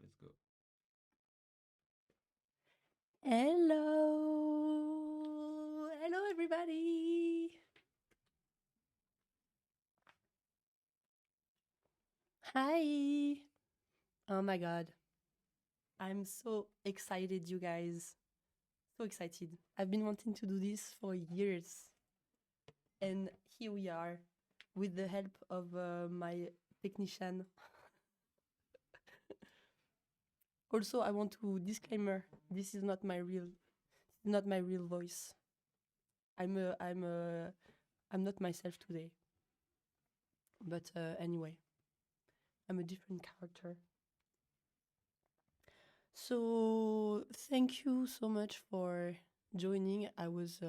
Let's go. Hello. Hello, everybody. Hi. Oh my God. I'm so excited, you guys. So excited. I've been wanting to do this for years. And here we are with the help of my technician. Also, I want to disclaimer, this is not my real voice. I'm not myself today. But anyway, I'm a different character. So thank you so much for joining. It's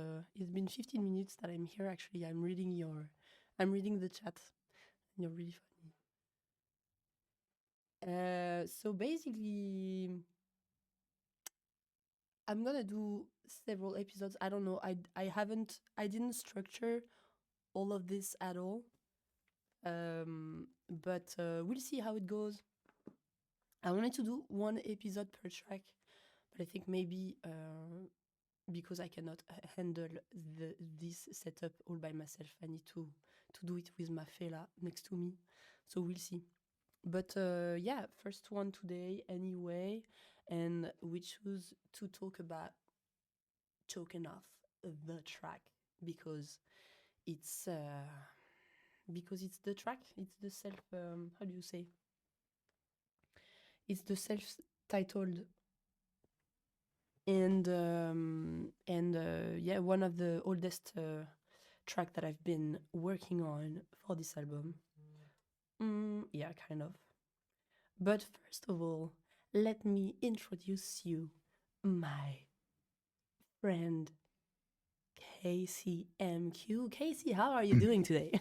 been 15 minutes that I'm here. Actually, I'm reading the chat. You're really funny. So basically, I'm gonna do several episodes. I don't know. I didn't structure all of this at all. But we'll see how it goes. I wanted to do one episode per track, but I think maybe because I cannot handle this setup all by myself, I need to do it with my fella next to me. So we'll see. But yeah, first one today anyway, and we choose to talk about choking off the track because it's the track. It's the self. How do you say? It's the self-titled, and yeah, one of the oldest track that I've been working on for this album. Yeah, kind of. But first of all, let me introduce you my friend KCMQ. Casey, how are you doing today?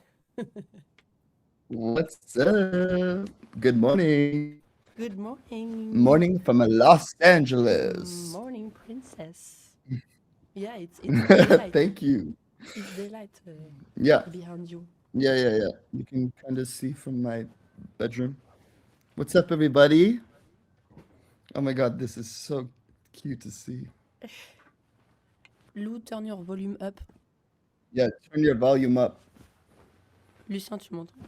What's up? Good morning. Good morning. Morning from Los Angeles. Morning, princess. Yeah, it's daylight. Thank you. It's daylight Yeah, behind you. yeah. You can kind of see from my bedroom. What's up, everybody? Oh my God, this is so cute to see. Lou, turn your volume up. Yeah, turn your volume up. Lucien, tu m'entends?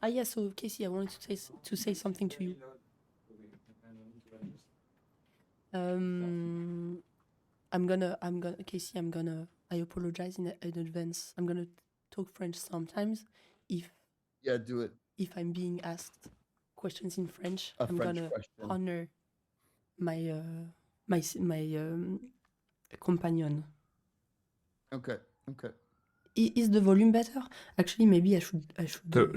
Ah yeah, so Casey, I wanted to say something to you. Casey, I apologize in advance. I'm gonna talk French sometimes. Yeah, do it. If I'm being asked questions in French, A I'm French gonna question. honor my companion. Okay. Is the volume better? Actually, maybe I should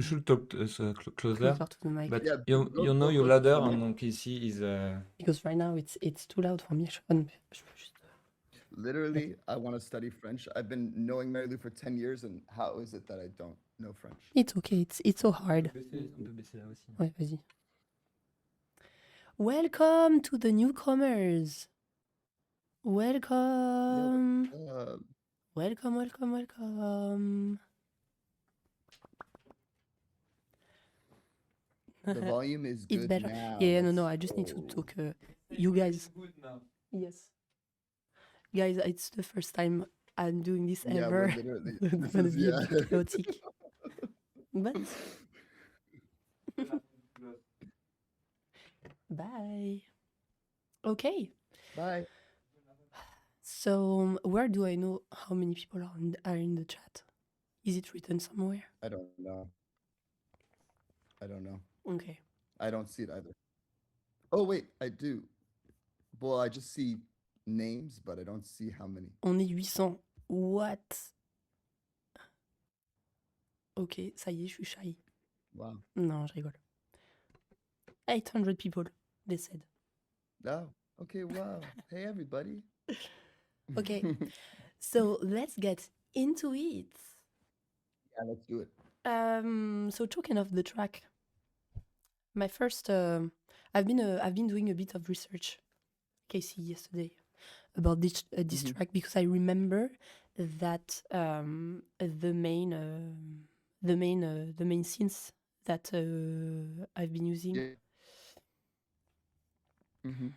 Should talk closer, closer to the mic. but Yeah, you know you're louder, and Casey is. Because right now it's too loud for me. Je peux juste... Literally, I want to study French. I've been knowing Mary Lou for 10 years, and how is it that I don't know French? It's okay. It's so hard. On peut baisser là aussi. Ouais, vas-y. Welcome to the newcomers. Welcome. Welcome. The volume is It's good better. now. Yeah, no. I just need to talk. You guys. Good now. Yes. Guys, it's the first time I'm doing this Yeah, ever. we're literally. It's gonna be a bit chaotic. But bye. Okay. Bye. So where do I know how many people are in the chat? Is it written somewhere? I don't know. Okay. I don't see it either. Oh wait, I do. Well, I just see names, but I don't see how many. On est 800. What? Ok, ça y est, je suis shy. Wow. Non, je rigole. 800 people, they said. Oh, okay, wow. Hey, everybody. Okay, so let's get into it. Yeah, let's do it. So talking of the track, my first, I've been doing a bit of research, Casey, yesterday, about this track because I remember that the main synths that I've been using. Yeah. Mhm.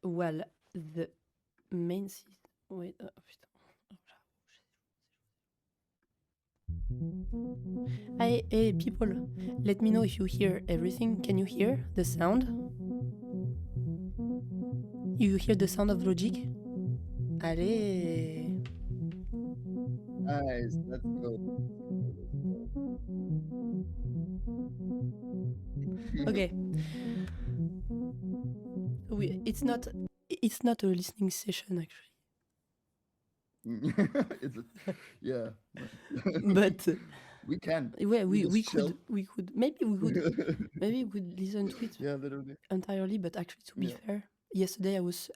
Well, the main wait, oh, putain. Hey, people, let me know if you hear everything. Can you hear the sound? You hear the sound of Logic? Allez! Nice. Let's go. Okay. It's not a listening session actually. It's yeah. But We can. we just chill. could maybe we could listen to it Yeah, literally. entirely, but actually to be Yeah. fair, yesterday I was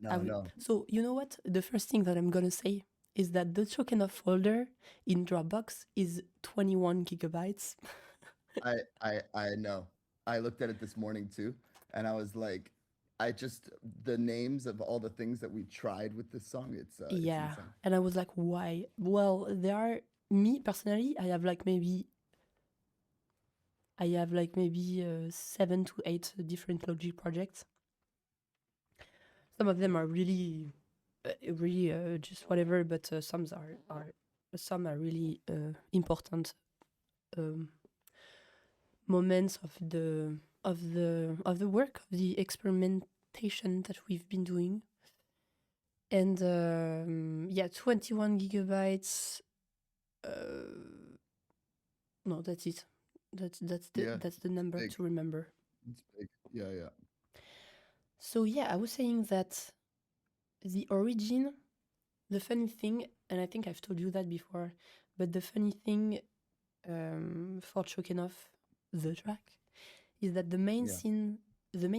No. so you know what? The first thing that I'm gonna say is that the token of folder in Dropbox is 21 gigabytes. I know. I looked at it this morning too, and I was like, the names of all the things that we tried with this song, it's Yeah. insane. And I was like, why? Well, there are me personally, I have like maybe 7 to 8 different Logic projects. Some of them are really just whatever, but some are really important moments of the work, of the experimentation that we've been doing. And 21 gigabytes. No, that's it. That's the number big. to remember. It's big. Yeah. So yeah, I was saying that the origin, the funny thing, and I think I've told you that before, but the funny thing for choking off the track is that the main Yeah.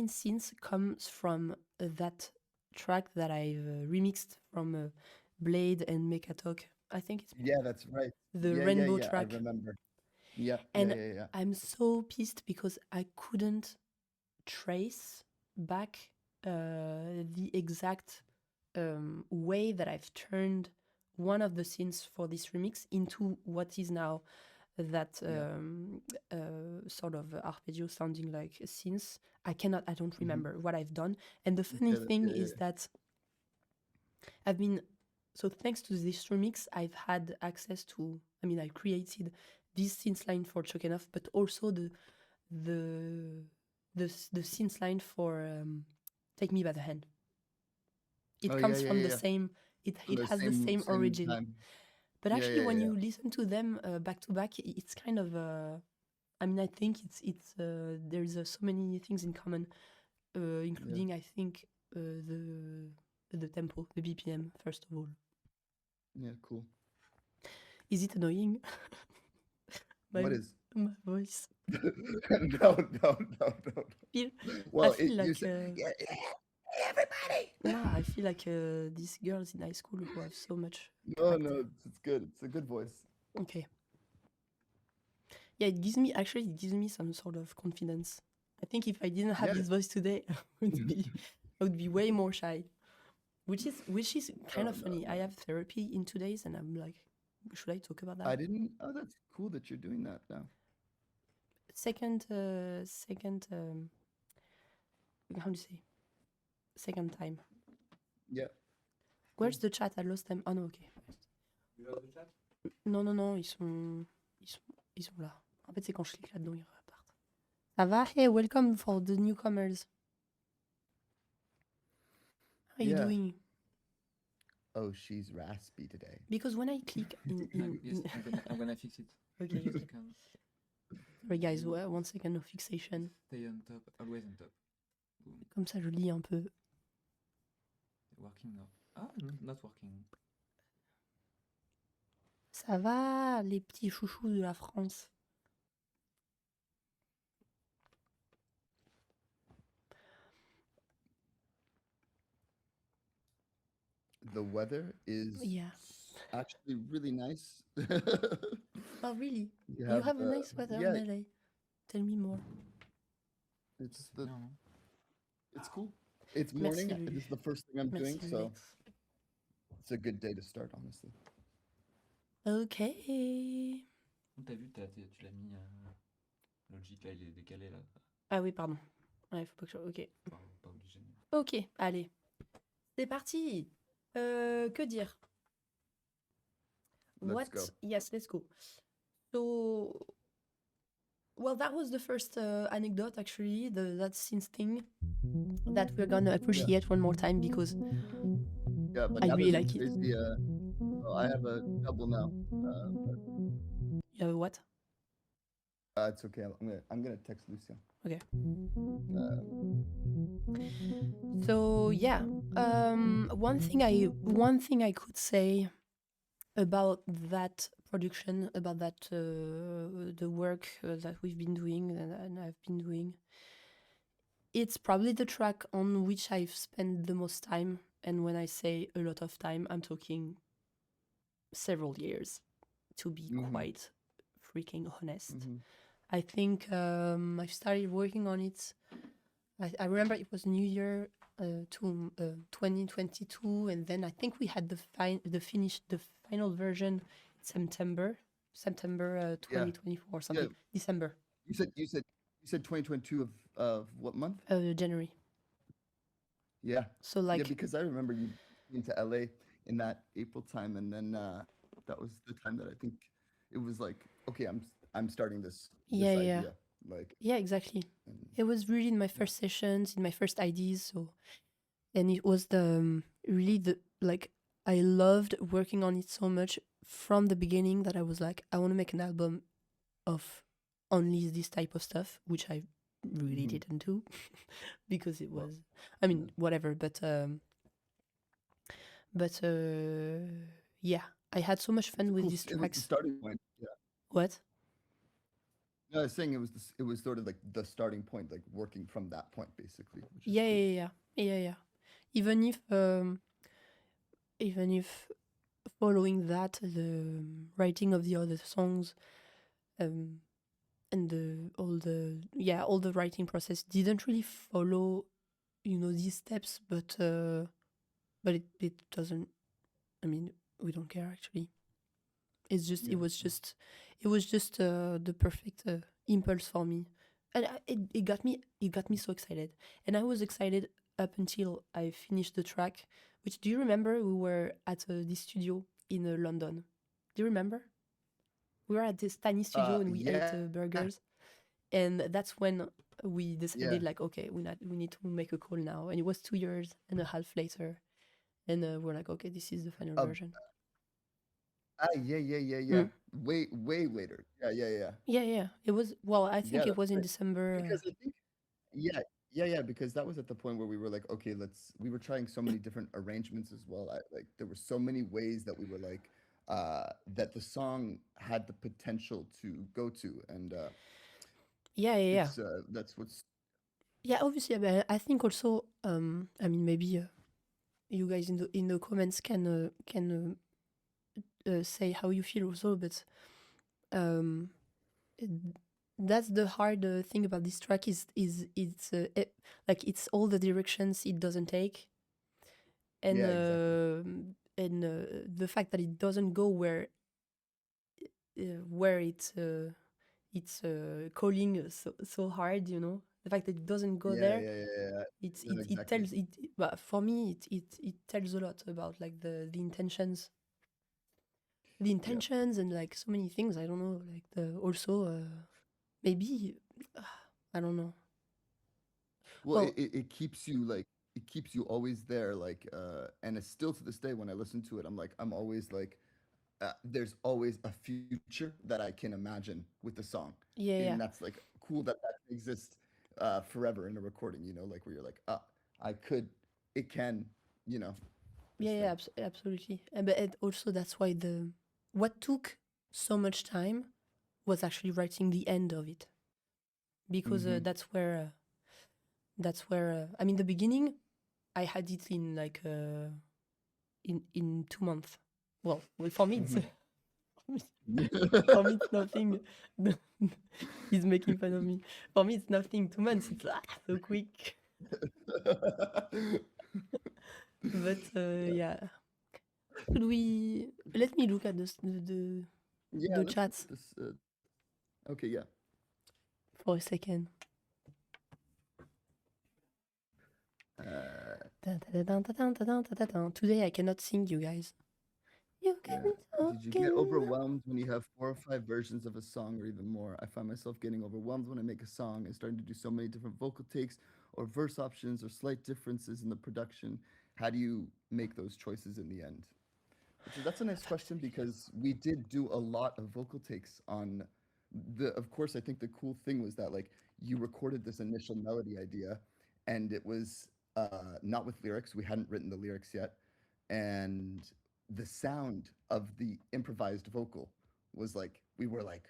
synth comes from that track that I've remixed from Blade and Mechatalk. I think it's Yeah, that's right. the Yeah, rainbow I track. remember. Yeah. And I'm so pissed because I couldn't trace back the exact way that I've turned one of the synths for this remix into what is now that sort of arpeggio sounding like a synth. I don't remember what I've done. And the funny thing is that so thanks to this remix, I've had access to, I created this synth line for Choking Off, but also the synth line for Take Me by the Hand. It comes from the same, it has the same origin. Time. But actually, when you listen to them back to back, it's kind of, I think it's there's so many things in common, including, I think, the tempo, the BPM, first of all. Yeah, cool. Is it annoying? What is? My voice. No. Well, I feel like everybody. no, I feel like these girls in high school who have so much. No, it's good. It's a good voice. Okay. Yeah, it gives me some sort of confidence. I think if I didn't have this voice today, I would be way more shy. Which is kind of funny. I have therapy in 2 days, and I'm like, should I talk about that? I didn't. Oh, that's cool that you're doing that now. Second, how do you say? Second time. Yeah. Where's the chat? I lost them. Oh no, okay. You lost the chat? Non, ils sont là. En fait, c'est quand je clique là-dedans, ils repartent. Ça va? Hey, welcome for the newcomers. How are you doing? Oh, she's raspy today. Because when I click Yes, I'm gonna fix it. Okay. Sorry guys, 1 second of fixation. Stay on top, always on top. Boom. Comme ça, je lis un peu. Working now. Ah, not working. Ça va, les petits chouchous de la France? The weather is actually really nice. Oh, really? You have a nice weather in LA. Tell me more. It's cool. It's morning. This is the first thing I'm doing, so it's a good day to start, honestly. Okay. T'as vu, tu l'as mis Logic, là, il est décalé, là. Ah oui, pardon. Ouais, faut pas que je... Ok. Pas obligé. Ok, allez. C'est parti. Que dire? Let's go. Yes, let's go. So, well, that was the first anecdote, actually, that synth thing that we're gonna appreciate one more time because Yeah, but I now really there's like it. crazy. I have a double now. You have what? It's okay. I'm gonna text Lucia. Okay. Uh, So yeah, one thing I could say about that production, about that the work that we've been doing and I've been doing, it's probably the track on which I've spent the most time. And when I say a lot of time, I'm talking several years, to be quite freaking honest. I think I started working on it. I remember it was New Year 2022, and then I think we had the final version September 2024 or something. December. You said 2022 of what month? January. Yeah. So like Yeah, because I remember you came to LA in that April time, and then that was the time that I think it was like, okay, I'm starting this idea. Like, yeah, exactly. It was really in my first sessions, in my first ideas. So, and it was really like I loved working on it so much from the beginning that I was like, I want to make an album of only this type of stuff, which I really didn't do because it was, I mean, whatever. But yeah, I had so much fun with these it was the tracks. starting point. Yeah. What? No, I was saying it was sort of like the starting point, like working from that point, basically. Which is Yeah. Even if following that, the writing of the other songs, and all the writing process didn't really follow, these steps, but it doesn't. I mean, we don't care actually. It's just it was just the perfect impulse for me, and it got me so excited, and I was excited up until I finished the track. Which, do you remember? We were at this studio in London. Do you remember? We were at this tiny studio and we ate burgers, and that's when we decided like, okay, we need to make a call now, and it was 2.5 years later, and we're like, okay, this is the final version. Yeah. Way later. Yeah. It was, well, I think it was in December. Because I think, because that was at the point where we were like, okay, we were trying so many different arrangements as well. Like there were so many ways that we were like, that the song had the potential to go to, and Yeah. that's what's. Yeah, obviously, but I think also, I mean, maybe you guys in the comments can say how you feel also, but that's the hard thing about this track is it's like it's all the directions it doesn't take, and the fact that it doesn't go where it's calling so hard, the fact that it doesn't go there. It tells it, but for me it tells a lot about like the intentions and like so many things. I don't know, like the also maybe I don't know. Well, it keeps you like, it keeps you always there, like, and it's still to this day when I listen to it, I'm always like, there's always a future that I can imagine with the song. And that's like cool that exists forever in a recording, like where you're like, it can, Absolutely. But also that's why what took so much time was actually writing the end of it, because that's where I mean, the beginning I had it in like in 2 months. Well, for me it's for me it's nothing. He's making fun of me. For me it's nothing. 2 months, it's so quick. But yeah, should we let me look at the chats okay, yeah, for a second. Today I cannot sing, you guys. You Yeah. can Did you get overwhelmed when you have 4 or 5 versions of a song or even more? I find myself getting overwhelmed when I make a song and starting to do so many different vocal takes or verse options or slight differences in the production. How do you make those choices in the end? That's a nice question because we did do a lot of vocal takes on of course, I think the cool thing was that like you recorded this initial melody idea and it was not with lyrics. We hadn't written the lyrics yet. And the sound of the improvised vocal was like, we were like,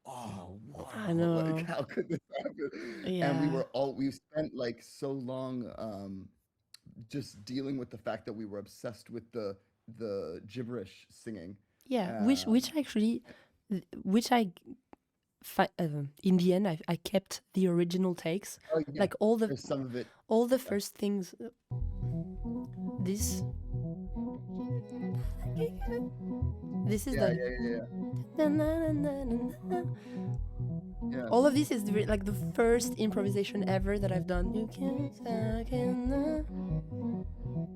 oh, wow, I know. like how could this happen? And we spent like so long just dealing with the fact that we were obsessed with the gibberish singing. Yeah, which actually, which I in the end I kept the original takes, Oh, yeah. like all the There's some of it. all the first things. This is Yeah, the yeah. all of this is like the first improvisation ever that I've done.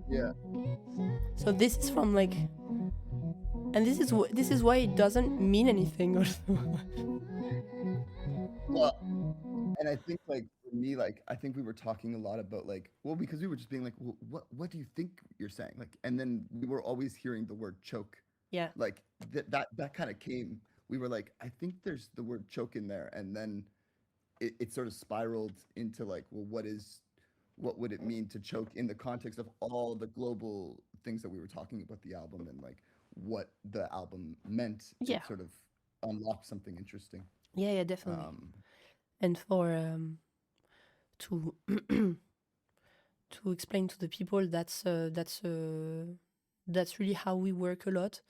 Yeah. So this is from like, and this is why it doesn't mean anything. Well, and I think like for me, like I think we were talking a lot about like, well, because we were just being like, well, what do you think you're saying? Like, and then we were always hearing the word choke. Yeah. Like that kind of came. We were like, I think there's the word choke in there, and then it sort of spiraled into like, well, what would it mean to choke in the context of all the global things that we were talking about the album and like what the album meant? Yeah. It sort of unlocked something interesting. Yeah, definitely. And for to to explain to the people, that's really how we work a lot.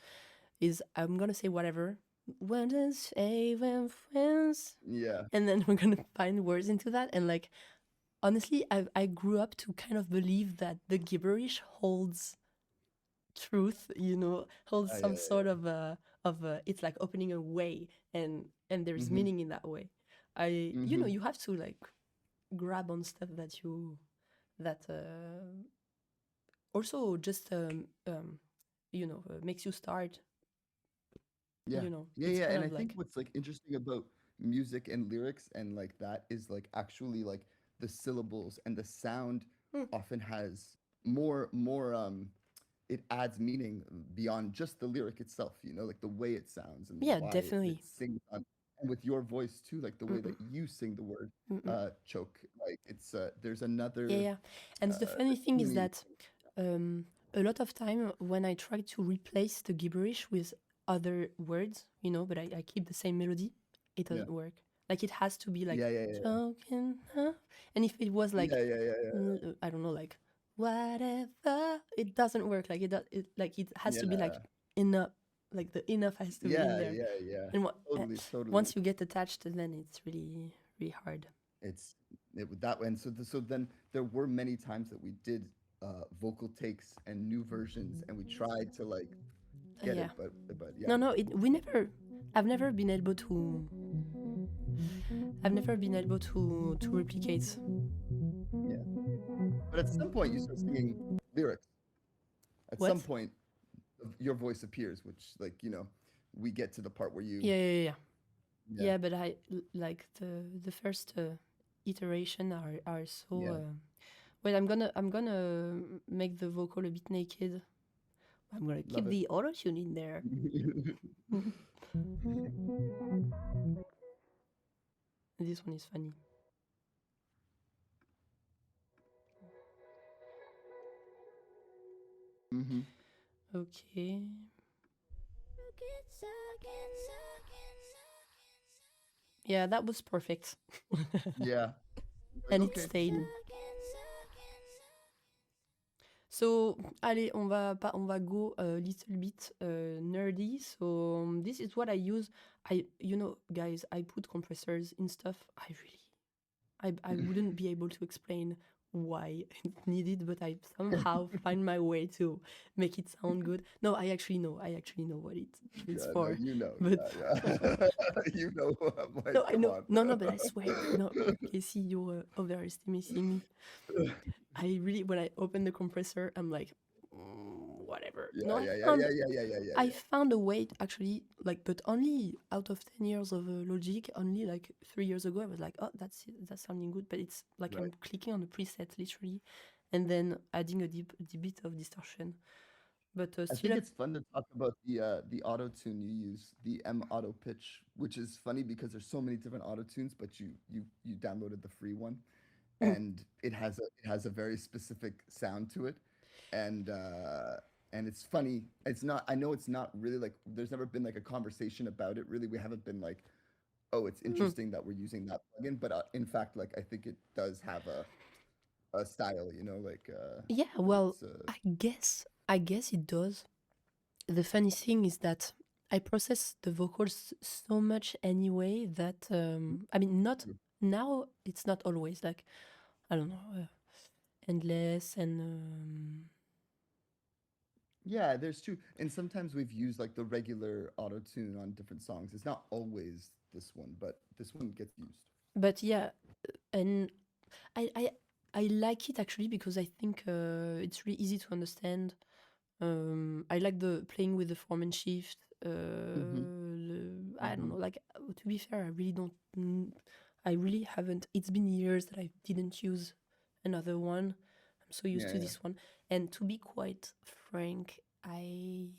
Is I'm gonna say whatever. Yeah. And then we're gonna find words into that. And like, honestly, I grew up to kind of believe that the gibberish holds truth, holds some sort of it's like opening a way, and there's meaning in that way. You have to like grab on stuff that also just makes you start. Yeah. It's And I like, think what's like interesting about music and lyrics and like that is like actually like the syllables and the sound often has more it adds meaning beyond just the lyric itself, like the way it sounds and why definitely. it sings on, and with your voice too, like the way that you sing the word choke, like it's there's another And the funny thing is that a lot of time when I try to replace the gibberish with other words, but I keep the same melody, it doesn't work. Like it has to be like choking, and if it was like I don't know, like whatever, it doesn't work. Like it has to be like enough, like the enough has to be in there. And totally. Once you get attached, then it's really hard. That way. And so then there were many times that we did vocal takes and new versions, and we tried to like get it, but yeah. No, I've never been able to replicate. Yeah. But at some point you start singing lyrics. At some point your voice appears, which like, we get to the part where you Yeah, but I like the first iteration are so wait, I'm gonna make the vocal a bit naked. I'm gonna keep the auto-tune in there. This one is funny. Okay. Yeah, that was perfect. Yeah. And it stayed. So, allez, on va go a little bit nerdy. So, this is what I use. Guys, I put compressors in stuff. I wouldn't be able to explain why it's needed, but I somehow find my way to make it sound good. No, I actually know what it's Yeah, no, for. you know. But Yeah. You know. I'm like, no, I come know. on. No, but I swear, no, Casey, you're overestimating me. I really, when I open the compressor, I'm like, whatever. No, I found a way actually, like, but only out of 10 years of Logic, only like 3 years ago, I was like, oh, that's sounding good. But it's like I'm clicking on the preset literally, and then adding a bit of distortion. But I still, think it's fun to talk about the auto tune you use, the M auto pitch, which is funny because there's so many different auto tunes, but you downloaded the free one, and it has a very specific sound to it, and uh, and it's funny. It's not. I know it's not really like. There's never been like a conversation about it. Really, we haven't been like, oh, it's interesting that we're using that plugin, but in fact, like I think it does have a style. You know, like yeah, well, it's I guess it does. The funny thing is that I process the vocals so much anyway that I mean, not now. It's not always like, I don't know, endless and Yeah, there's two. And sometimes we've used like the regular auto tune on different songs. It's not always this one, but this one gets used. but yeah, and I I I like it actually because I think it's really easy to understand. I like the playing with the form and shift. I don't know. Like, to be fair, I really don't. I really haven't. It's been years that I didn't use another one. I'm so used to this one. And to be quite frank, I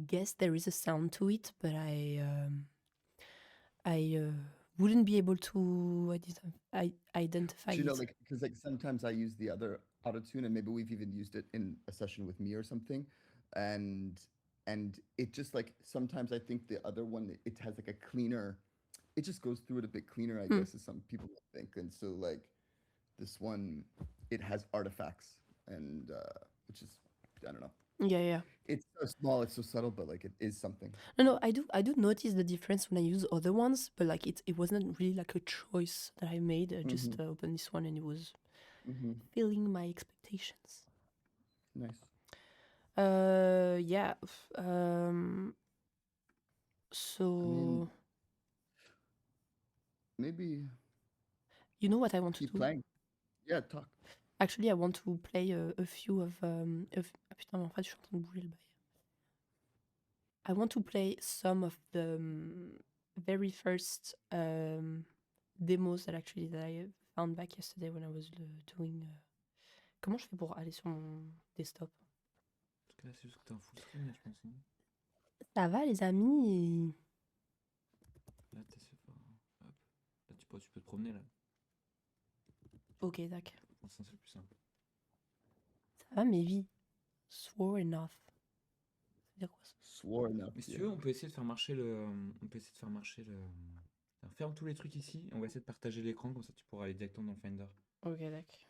guess there is a sound to it, but I wouldn't be able to identify You know, it. like because like sometimes I use the other auto tune, and maybe we've even used it in a session with me or something, and and it just like sometimes I think the other one it has like a cleaner, it just goes through it a bit cleaner, I guess, as some people think, and so like this one, it has artifacts, and which is I don't know. Yeah. It's so small, it's so subtle, but like it is something. No, I do notice the difference when I use other ones, but like it wasn't really like a choice that I made. I just opened this one and it was filling my expectations. Nice. Yeah. So I mean, maybe you know what I want to keep do? playing. Yeah, talk. Actually, I want to play a few of. Ah putain, mais en fait, je suis en train de bouger le bail. I want to play some of the very first demos that I found back yesterday when I was doing. Comment je fais pour aller sur mon desktop? Parce que là, c'est juste que t'es en full screen, là, je pense. Non Ça va, les amis? là, t'es hop. Là, tu peux te promener, là. Ok, d'accord. Dans ce sens, c'est le plus simple. Ça va, mes vies? Swore enough. Ça veut dire quoi ça? Swore enough. Mais si tu veux, on peut essayer de faire marcher le. Ferme tous les trucs ici, et on va essayer de partager l'écran, comme ça tu pourras aller directement dans le Finder. Ok, d'accord.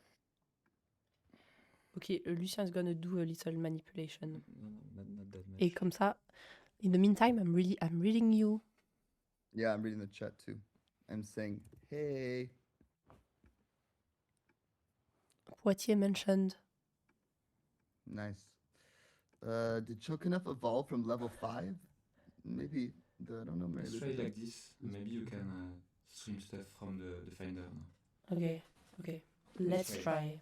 Ok, Lucien is gonna do a little manipulation. No, not that much. Et comme ça, in the meantime, I'm reading you. Yeah, I'm reading the chat too. I'm saying, hey. Poitiers mentioned. Nice. Did Choke Enough evolve from level 5? Maybe. I don't know. Maybe Let's try it like this. Maybe you can stream stuff from the Finder now. Okay. Let's try.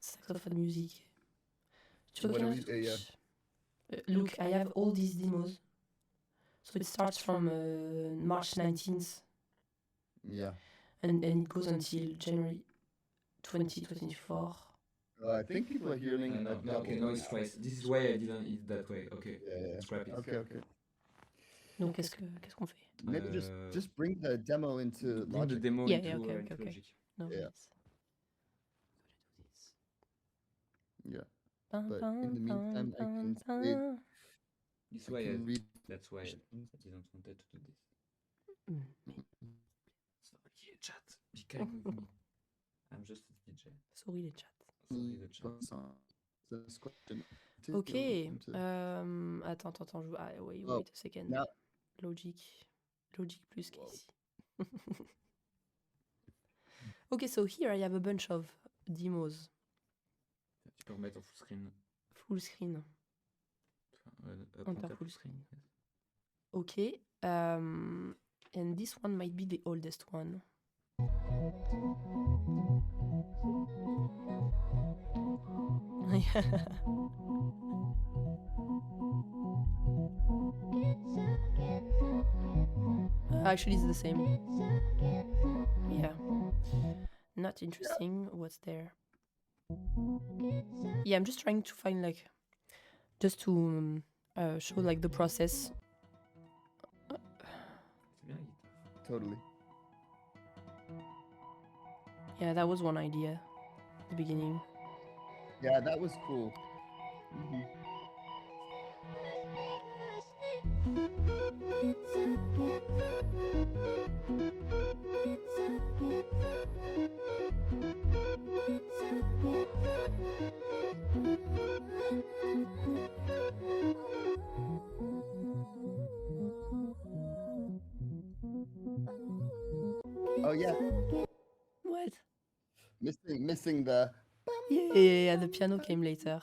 Saxophone music. What do we? Look, I have all these demos. So it starts from March 19th. Yeah. And it goes until January 2024. I think people are hearing. Okay, no, it's twice. This is why I didn't eat that way. Okay, Yeah. scrap it. Okay. Donc qu'est-ce qu'on fait? Maybe just bring the demo into bring Logic. the demo Yeah, into okay. Logic. No, Yeah. yes. Yeah. But in the meantime, I can say, This way, read. that's why I didn't wanted to do this. Sorry, chat. Be kind with me. I'm just a DJ. Sorry les chats. Sorry, the chat. Ok. Attends. Wait a second. Now, Logic plus qu'ici. Okay, so here I have a bunch of demos. Tu peux remettre en full screen. Full screen. Up Enter enter full screen. Okay. And this one might be the oldest one. Actually, it's the same. Yeah. Not interesting. What's there? Yeah, I'm just trying to find like, just to show like the process. C'est bien la guitare. Totally. Yeah, that was one idea at the beginning. Yeah, that was cool. Mhm. Oh yeah, What? missing the. Yeah, the piano came later.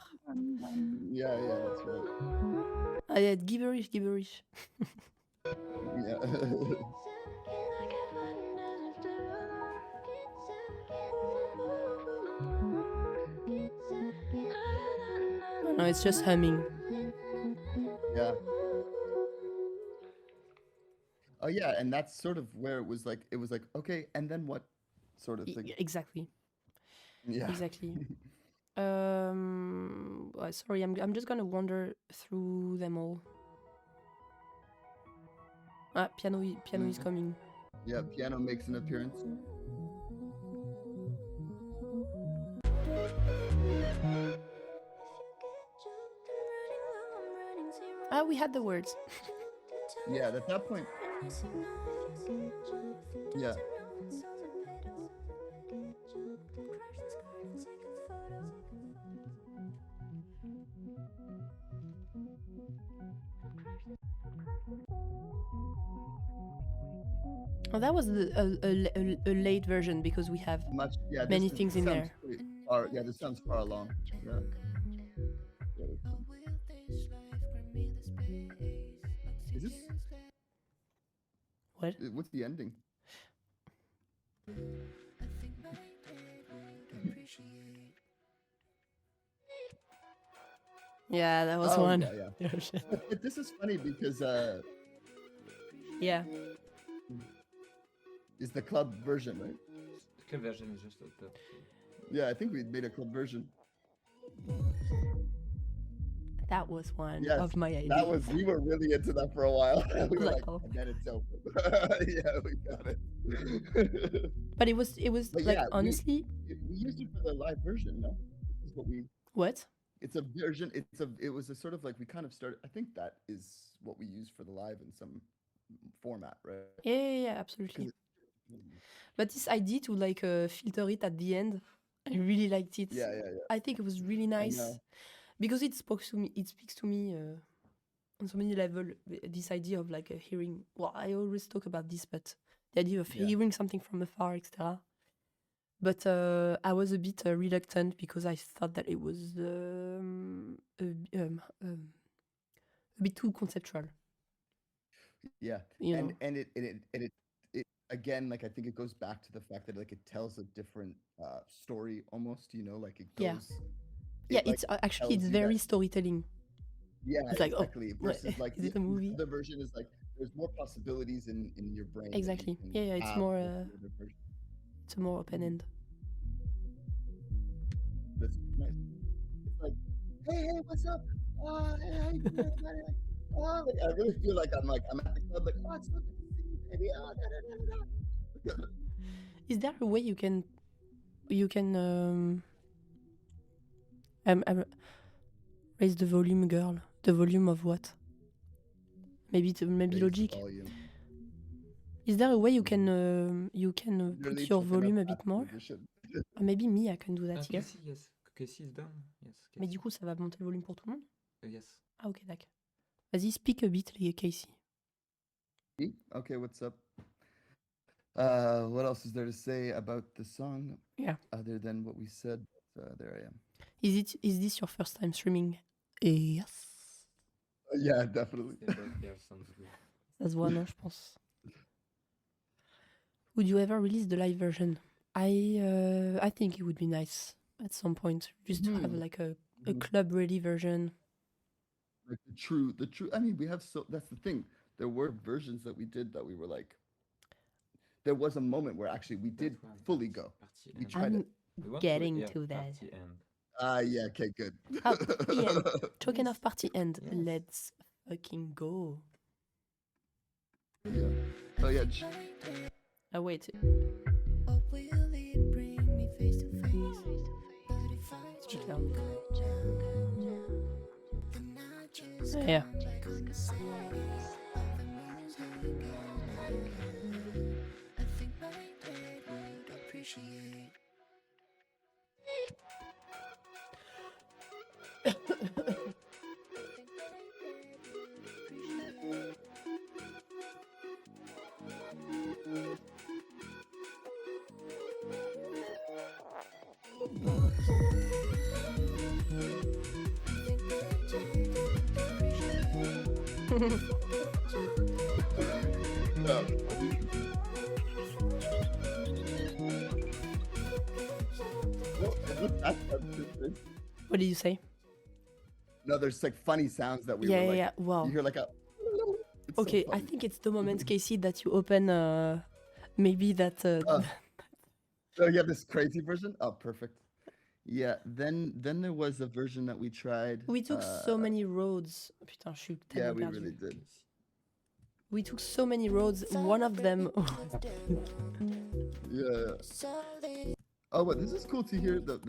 Yeah, that's right. Ah, yeah, gibberish. Yeah. No, it's just humming. Yeah. Oh yeah, and that's sort of where it was like okay, and then what, sort of thing. Exactly. Yeah. Exactly. Sorry, I'm just gonna wander through them all. Ah, piano is coming. Yeah, piano makes an appearance. Ah, we had the words. Yeah, at that point. Yeah. Oh, that was a late version because we have many things in there. This sounds far along. Yeah. Is this? What? What's the ending? Yeah, that was one. Yeah. But this is funny because yeah. It's the club version, right? The club version is just up. Yeah, I think we made a club version. That was one Yes, of my ideas. That was, we were really into that for a while. We were Like, like, oh. and then it's over. Yeah, we got it. But it was But like, yeah, honestly. we used it for the live version, no? This is what we. What? It's a version. It was a sort of like, we kind of started. I think that is what we use for the live in some format, right? Yeah, absolutely. But this idea to like filter it at the end, I really liked it. Yeah. I think it was really nice because it speaks to me. It speaks to me on so many levels. This idea of like hearing. Well, I always talk about this, but the idea of hearing something from afar, etc. But I was a bit reluctant because I thought that it was a bit too conceptual. Yeah, You know? and it again, like, I think it goes back to the fact that like it tells a different story almost, you know, like it goes. Yeah, like, it's actually it's very storytelling. Yeah, it's like, exactly. Versus like is it a movie? The version is like there's more possibilities in your brain. Exactly. Yeah, it's more it's a more open end. That's nice. It's like, hey, what's up? Hey, how you doing, everybody? Like, I really feel like I'm at the club, like, oh, it's so good to see you, baby. Da. Is there a way you can raise the volume, girl? The volume of what? Maybe Logic. Volume. Is there a way you can put your volume a bit more? Or maybe me, I can do that here. Yes. Casey is done. Yes. Mais du coup, ça va monter le volume pour tout le monde? Yes. Ah, ok, d'accord. Vas-y, speak a bit, Casey. Okay, what's up? What else is there to say about the song? Yeah. Other than what we said. There I am. Is this your first time streaming? Yes. Yeah, definitely. Yeah, sounds good. Ça se voit, non, je pense. Would you ever release the live version? I think it would be nice at some point just to have like a club ready version. Like the true. I mean, we have that's the thing. There were versions that we did that we were like. There was a moment where actually we did fully go. We tried it. Getting to that. Yeah, okay, good. Oh, party end. Talking of party end, let's fucking go. Yeah. Oh yeah. Oh wait. Speak down. Yeah. What did you say? No, there's like funny sounds that we Yeah, were like. yeah. Wow. You hear like a. Okay, I think it's the moment, Casey, that you open. Maybe that. So you have this crazy version. Oh, perfect. Yeah. Then there was a version that we tried. We took so many roads. Putain, je suis Yeah, tellement we perdu. really did. We took so many roads. One of them. Yeah. Oh, but this is cool to hear the.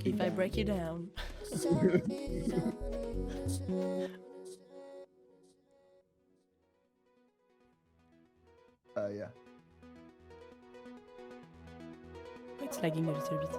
If I break it down. Yeah. It's lagging a little bit.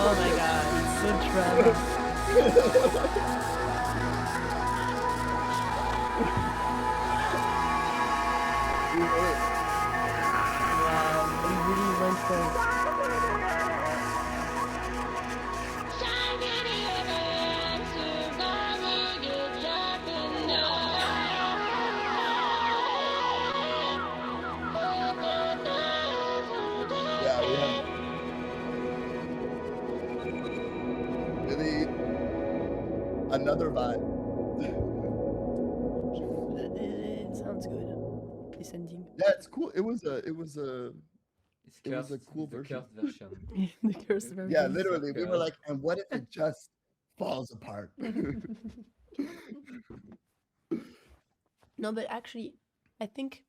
Oh my god, it's so drama. Wow, we really went for it. Yeah, we have really another vibe. It sounds good. This ending. Yeah, it's cool. It was a cool The version. cursed version. The cursed version. Yeah, literally, we were like, and what if it just falls apart? No, but actually, I think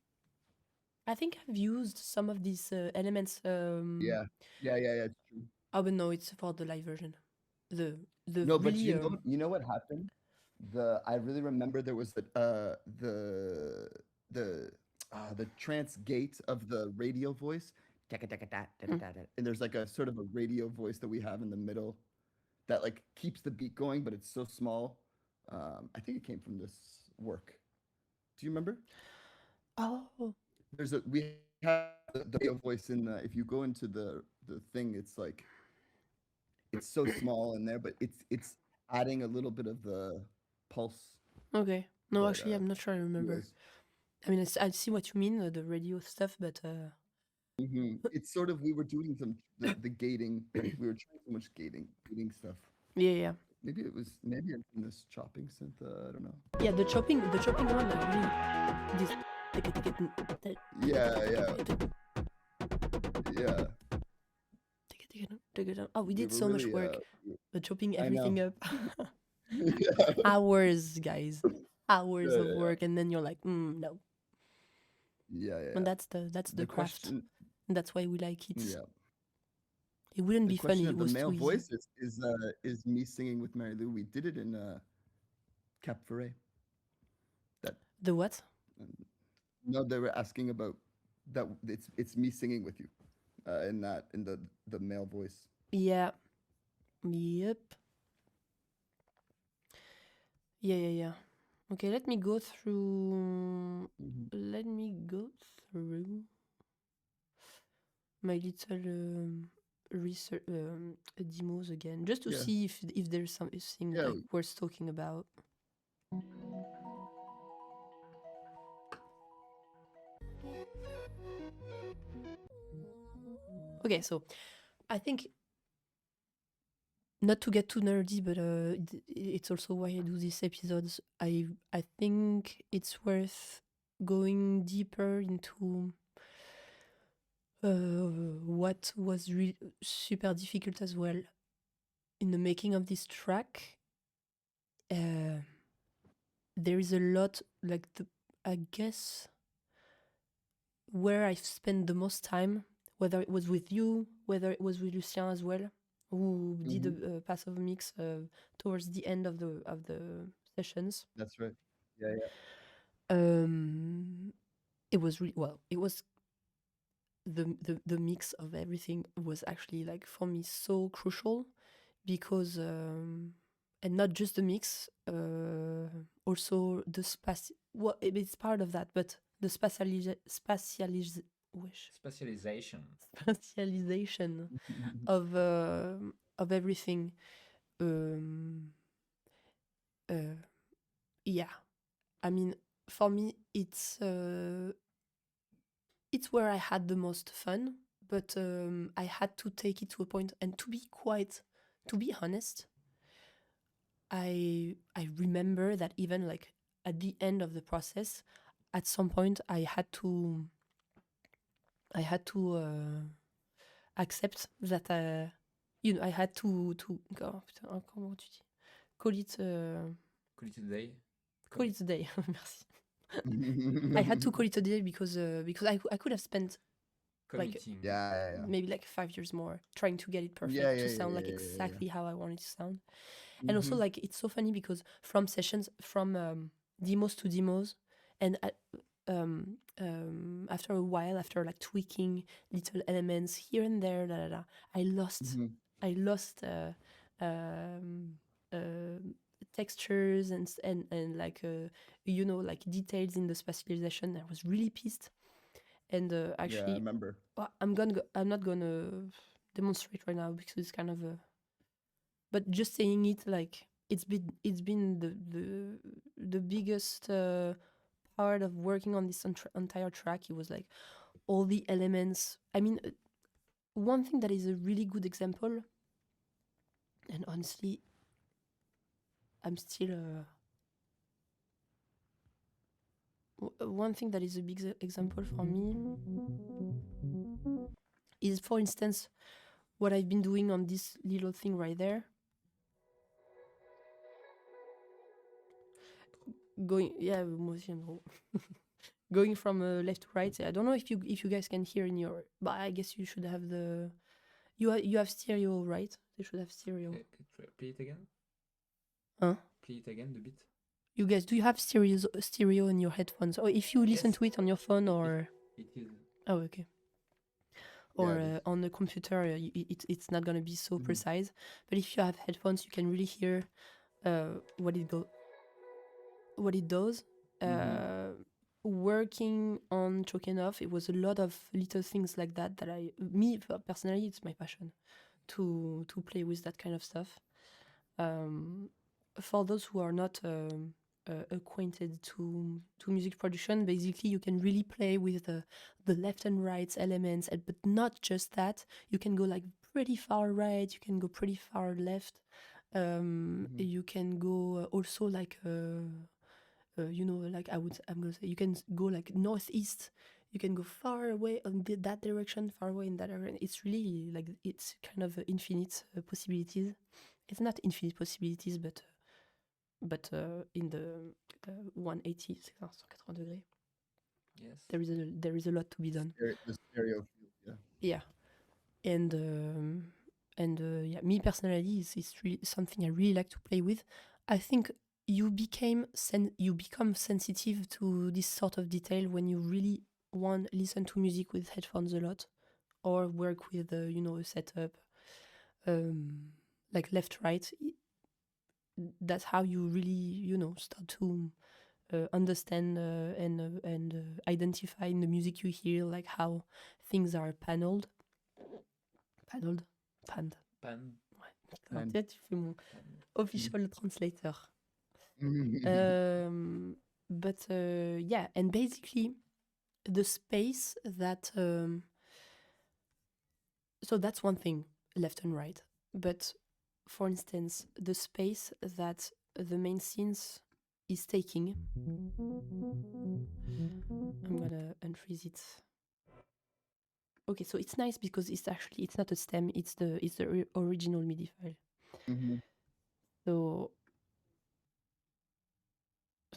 I've used some of these elements. Yeah, it's true. Oh, but no, it's for the live version. The No, but really, you know what happened? I really remember there was the trance gate of the radio voice. And there's like a sort of a radio voice that we have in the middle that like keeps the beat going, but it's so small. I think it came from this work. Do you remember? Oh, We have the radio voice in the, if you go into the thing, it's like it's so small in there, but it's adding a little bit of the pulse. okay. No, But, actually, I'm not sure I remember. anyways. I mean, I see what you mean, the radio stuff, but It's sort of, we were doing the gating. We were trying so much gating stuff. yeah. Maybe it's in this chopping synth. I don't know. Yeah, the chopping one, really. This. Yeah. Oh, we did were so much really, work. The chopping I everything know. up. Yeah. Hours, guys. Hours Yeah, of yeah. work, and then you're like, no. Yeah. And that's the craft. question. And that's why we like it. Yeah. It wouldn't The be funny. question It of the was male too easy. voice is me singing with Mary Lou. We did it in Cap Ferret. The what? No, they were asking about that. It's me singing with you, in the male voice. Yeah. Yep. Yeah. Okay, let me go through. Let me go through my little research demos again, just to Yeah. see if there's something Yeah. like worth talking about. Okay, so I think, not to get too nerdy, but it's also why I do these episodes. I think it's worth going deeper into what was really super difficult as well in the making of this track. There is a lot, like, I guess where I've spent the most time, whether it was with you, whether it was with Lucien as well, who did a pass of mix towards the end of the sessions. That's right. Yeah. It was really, well, it was the mix of everything was actually, like, for me, so crucial, because and not just the mix, also the it's part of that, but the spatialization of everything. Yeah, I mean, for me, it's where I had the most fun, but I had to take it to a point, and to be honest, I remember that even, like, at the end of the process, at some point I had to accept that I had to oh, putain, comment tu dis? Call it Call it a day. Call it a day. Merci. I had to call it a day because I could have spent Committing. Yeah. maybe like 5 years more trying to get it perfect, to sound like exactly how I want it to sound. And also, like, it's so funny because from sessions, from demos to demos, and after a while, after, like, tweaking little elements here and there, I lost textures and like like details in the spatialization. I was really pissed, and actually, Yeah, I remember. I'm not gonna demonstrate right now because it's kind of but just saying it, like, it's been the biggest part of working on this entire track. It was like all the elements. I mean, one thing that is a really good example, and honestly, I'm still one thing that is a big example for me is, for instance, what I've been doing on this little thing right there. Going from left to right. I don't know if you guys can hear in your, but I guess you should have the you have stereo, right? They should have stereo. Play it again. Huh? Play it again, the bit. You guys, do you have stereo in your headphones, or if you listen to it on your phone, or it is? Oh, okay. Or on the computer, it's not gonna be so precise. But if you have headphones, you can really hear what it does. Working on Choking Off, it was a lot of little things like that me personally, it's my passion to play with that kind of stuff. For those who are not acquainted to music production, basically you can really play with the left and right elements, but not just that. You can go, like, pretty far right, you can go pretty far left, you can go also, like, like, I'm gonna say, you can go, like, northeast, you can go far away on that direction, far away in that direction. It's really, like, it's kind of infinite possibilities. It's not infinite possibilities, but in the 180 degree, yes, there is a lot to be done. The stereo field, yeah. And me personally, it's really something I really like to play with. I think you become sensitive to this sort of detail when you really listen to music with headphones a lot, or work with a setup like left right. That's how you really start to understand and identify in the music you hear, like how things are panned. Pan. Ouais. Pan. Tu fais mon official translator. But yeah, and basically the space that so that's one thing, left and right. But for instance, the space that the main synth is taking, I'm gonna unfreeze it. Okay, so it's nice because it's not a stem, it's the original MIDI file. So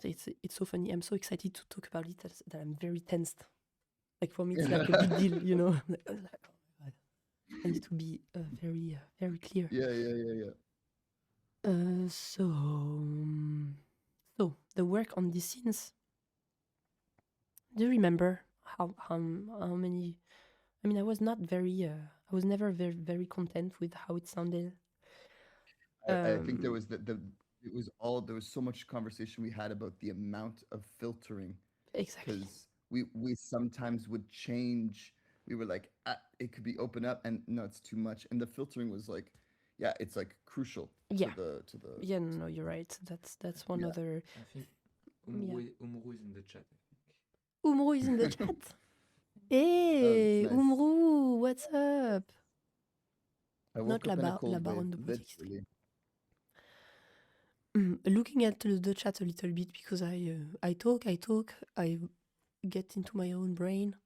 it's so funny. I'm so excited to talk about it that I'm very tensed. Like for me, it's like a big deal, I'm like, oh my God. I need to be very, very clear. Yeah. So the work on these scenes. Do you remember how many? I mean, I was not very. I was never very, very content with how it sounded. I think there was it was all there was so much conversation we had about the amount of filtering, Exactly. because we sometimes would change. We were like, it could be open up, and no, it's too much. And the filtering was like, yeah, it's like crucial Yeah. to the Yeah, no, you're right. That's one other. I think Umru is in the chat. Umru is in the chat. Hey, nice. Umru, what's up? I woke up in a cold wave, literally. Looking at the chat a little bit because I talk, I get into my own brain.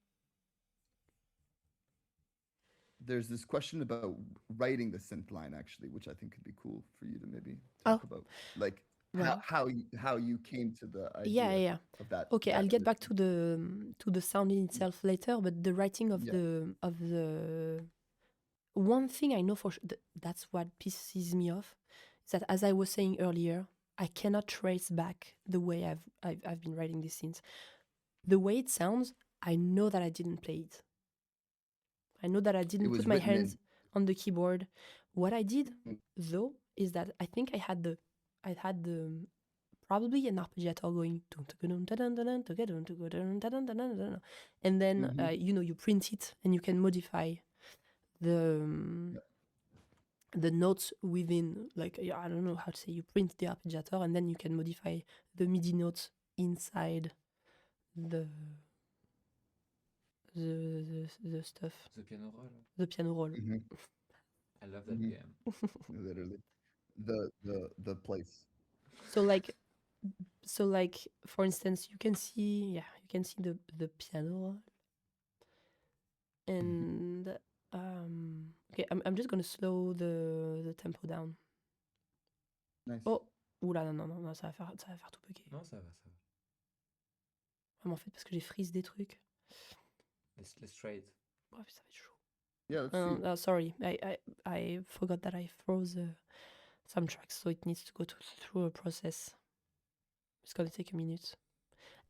There's this question about writing the synth line, actually, which I think could be cool for you to maybe talk about, like how you came to the idea of that. Okay, I'll get back to the sounding itself later, but the writing of the one thing I know for sure, that's what pisses me off, is that, as I was saying earlier, I cannot trace back the way I've been writing these scenes. The way it sounds, I know that I didn't play it. I know that I didn't put my hands on the keyboard. What I did, though, is that I think I had the probably an arpeggiator going, and then you print it and you can modify the notes within, like, I don't know how to say, you print the arpeggiator and then you can modify the MIDI notes inside the stuff. The piano roll. The piano roll. I love that game. Literally, the place. So like for instance, you can see the piano roll, and okay, I'm just gonna slow the tempo down. Nice. Oh, oula, non, ça va faire tout bugger. Non, ça va. En fait, parce que j'ai freeze des trucs. Let's try it. Oh, ça va être chaud. Yeah, let's see. Sorry, I forgot that I froze some tracks, so it needs to go through a process. It's gonna take a minute.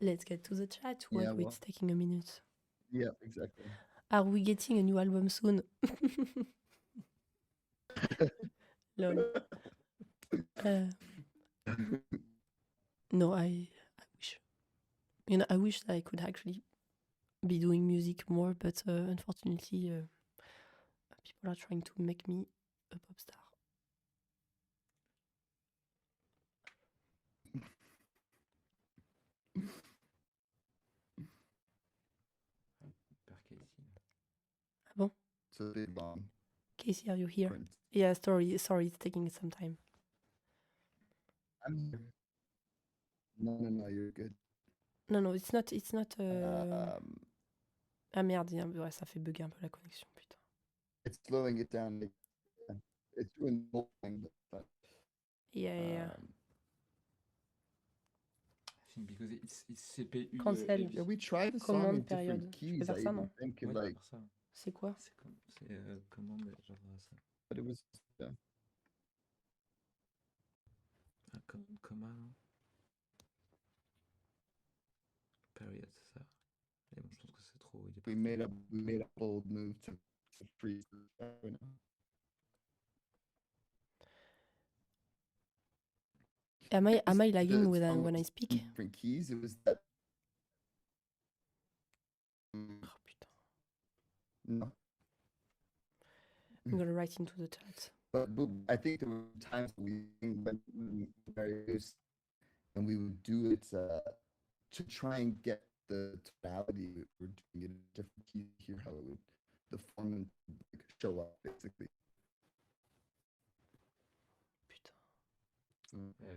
Let's get to the chat while it's taking a minute. Yeah, exactly. Are we getting a new album soon? Lol. No, I wish. I wish that I could actually be doing music more, but unfortunately, people are trying to make me a pop star. Ah bon? It's a bit long. Casey, are you here? Print. Yeah, sorry, it's taking some time. I'm here. No, you're good. No, it's not. Ah merde, ouais, ça fait bugger un peu la connexion, putain. It's slowing it down. It's doing the whole thing, but Yeah. I think because it's CPU. Cancel. Yeah, we tried the song in different keys. Je peux faire ça, non? Think Ouais, like, c'est quoi? C'est commande, genre ça. but it was Command. period, c'est ça. Et bon, je pense que c'est trop. Il est We made a bold move to freeze the track right now. Am I lagging The when song I was speak? different keys. It was that. Oh putain. No, I'm gonna write into the chat. but I think there were times we went various, and we would do it to try and get the tonality. We were doing it in different keys to hear how it would, the form would like, show up basically. Putain.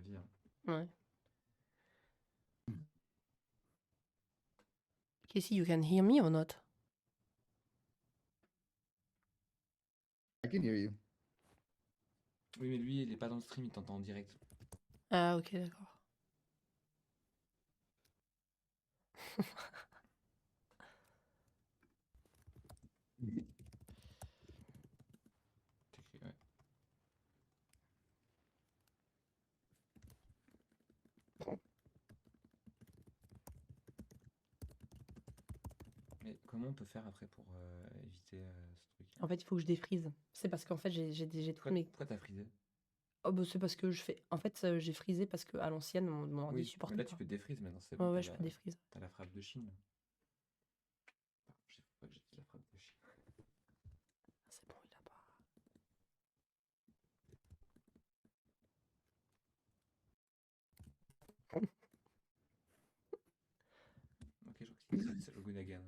Viens. Ouais. Casey, you can hear me or not? I can hear you. Oui, mais lui, il est pas dans le stream, il t'entend en direct. Ah, ok, d'accord. Ouais. Mais comment on peut faire après pour éviter ce truc? En fait, il faut que je défrise. C'est parce qu'en fait, j'ai tout Pourquoi, mes... pourquoi t'as frisé? Oh, bah, c'est parce que je fais... En fait, j'ai frisé parce qu'à l'ancienne, mon ordi Oui, supportait mais là pas. tu peux défrise maintenant, c'est Ouais, bon. ouais, t'as je la- peux défrise. T'as la frappe de Chine. Je sais pas que j'ai fait la frappe de Chine. C'est bon, il a pas... Ok, je crois que c'est le Gunagan.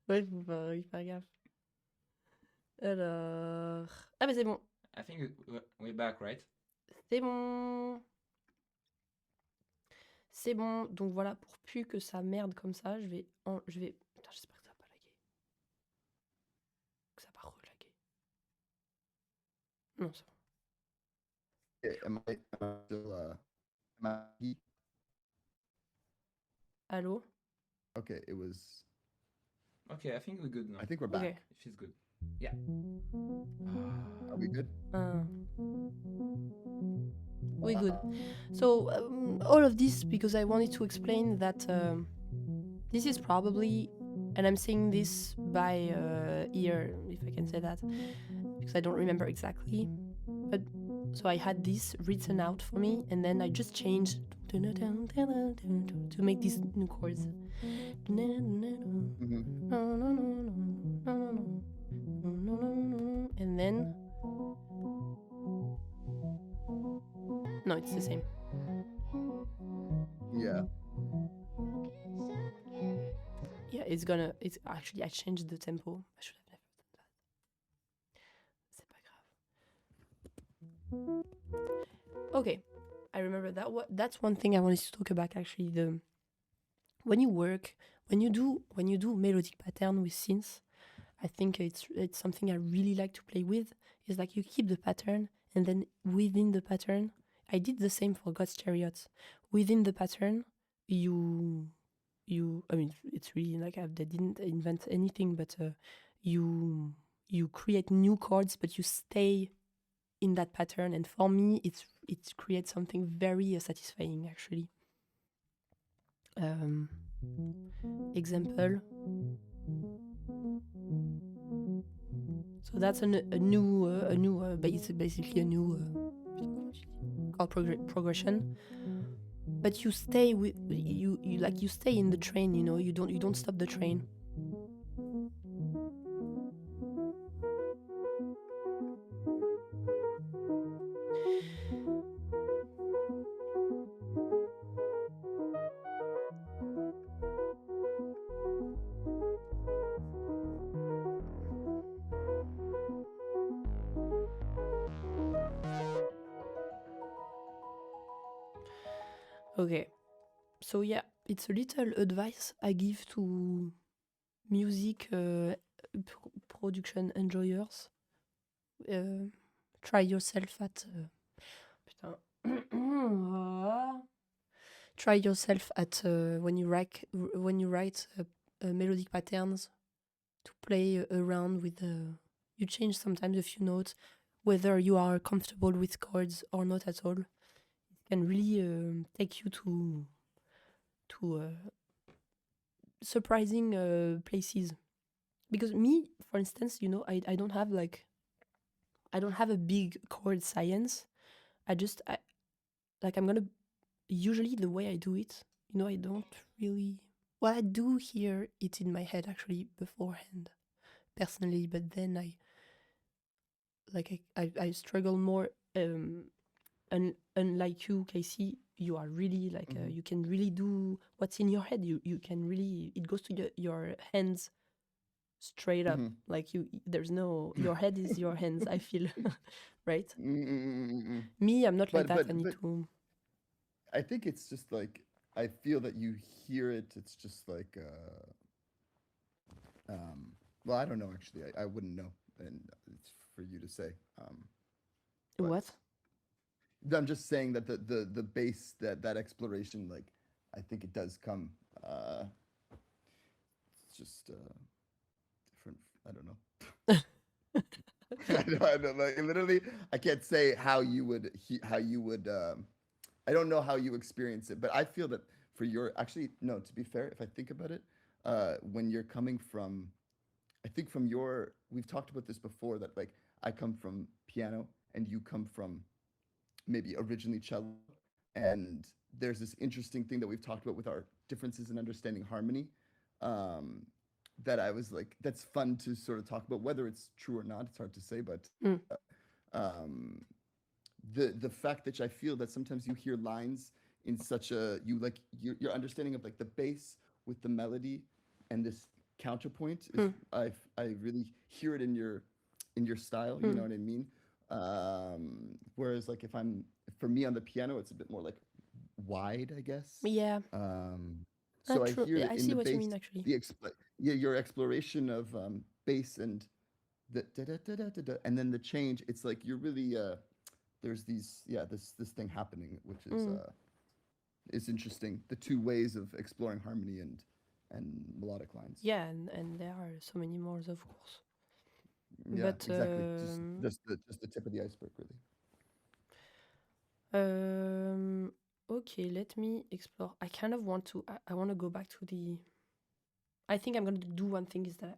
Ouais, faut faire gaffe. Alors... Ah, mais c'est bon. I think we're back, right? C'est bon. C'est bon. Donc voilà, pour plus que ça merde comme ça, je vais... Putain, j'espère que ça va pas laguer. Que ça va pas relaguer. Non, c'est bon. Am I still? Am I? Allô? Okay, it was. Okay, I think we're good now. I think we're Okay. back. It feels good. Yeah. Are we good? We good. So all of this because I wanted to explain that this is probably, and I'm saying this by ear, if I can say that, because I don't remember exactly. But so I had this written out for me, and then I just changed to make these new chords. And then no, it's the same. Yeah. Yeah, it's actually, I changed the tempo. I should have never done that. C'est pas grave. Okay, I remember that. That's one thing I wanted to talk about actually. When you do melodic pattern with synths, I think it's something I really like to play with. Is like you keep the pattern, and then within the pattern, I did the same for God's Chariots. Within the pattern, you I mean, it's really like they didn't invent anything, but you create new chords, but you stay in that pattern, and for me it creates something very satisfying actually. Example, so that's a new basically a new chord progression. But you stay with you stay in the train, you know, you don't stop the train. Okay. So yeah, it's a little advice I give to music production enjoyers. Try yourself at putain. try yourself at when you write melodic patterns to play around with you change sometimes a few notes, whether you are comfortable with chords or not at all. It can really take you to surprising places. Because me, for instance, I don't have a big chord science. I'm gonna usually the way I do it, I don't really. Well, I do hear it in my head actually beforehand, personally, but then I struggle more. Unlike you, Casey, you are really you can really do what's in your head. You can really, it goes to your hands straight up. Like there's no, your head is your hands. I feel, right? Me, I'm not like that. I need to. I think it's just like I feel that you hear it. It's just like well, I don't know actually. I wouldn't know, and it's for you to say. But What? I'm just saying that the base that exploration, like I think it does come. It's just different. I don't know. I don't like literally. I can't say how you would. I don't know how you experience it, but I feel that for your actually no. To be fair, if I think about it, when you're coming from, I think from your. We've talked about this before that like I come from piano and you come from maybe originally cello, and there's this interesting thing that we've talked about with our differences in understanding harmony. Um, that I was like, that's fun to sort of talk about. Whether it's true or not, it's hard to say. But um, the fact that I feel that sometimes you hear lines in such a you like your understanding of like the bass with the melody and this counterpoint is I really hear it in your style. You know what I mean? Whereas like if I'm for me on the piano, it's a bit more like wide, I guess. Yeah. So I true. hear Yeah, it I in see the what you bass, mean actually. your exploration of bass and the da da da da da da, and then the change. It's like you're really there's these this thing happening, which is interesting. The two ways of exploring harmony and melodic lines. Yeah, and there are so many more, of course. Yeah, But exactly. Just the tip of the iceberg, really. Okay, let me explore. I kind of want to. I want to go back to the. I think I'm going to do one thing is that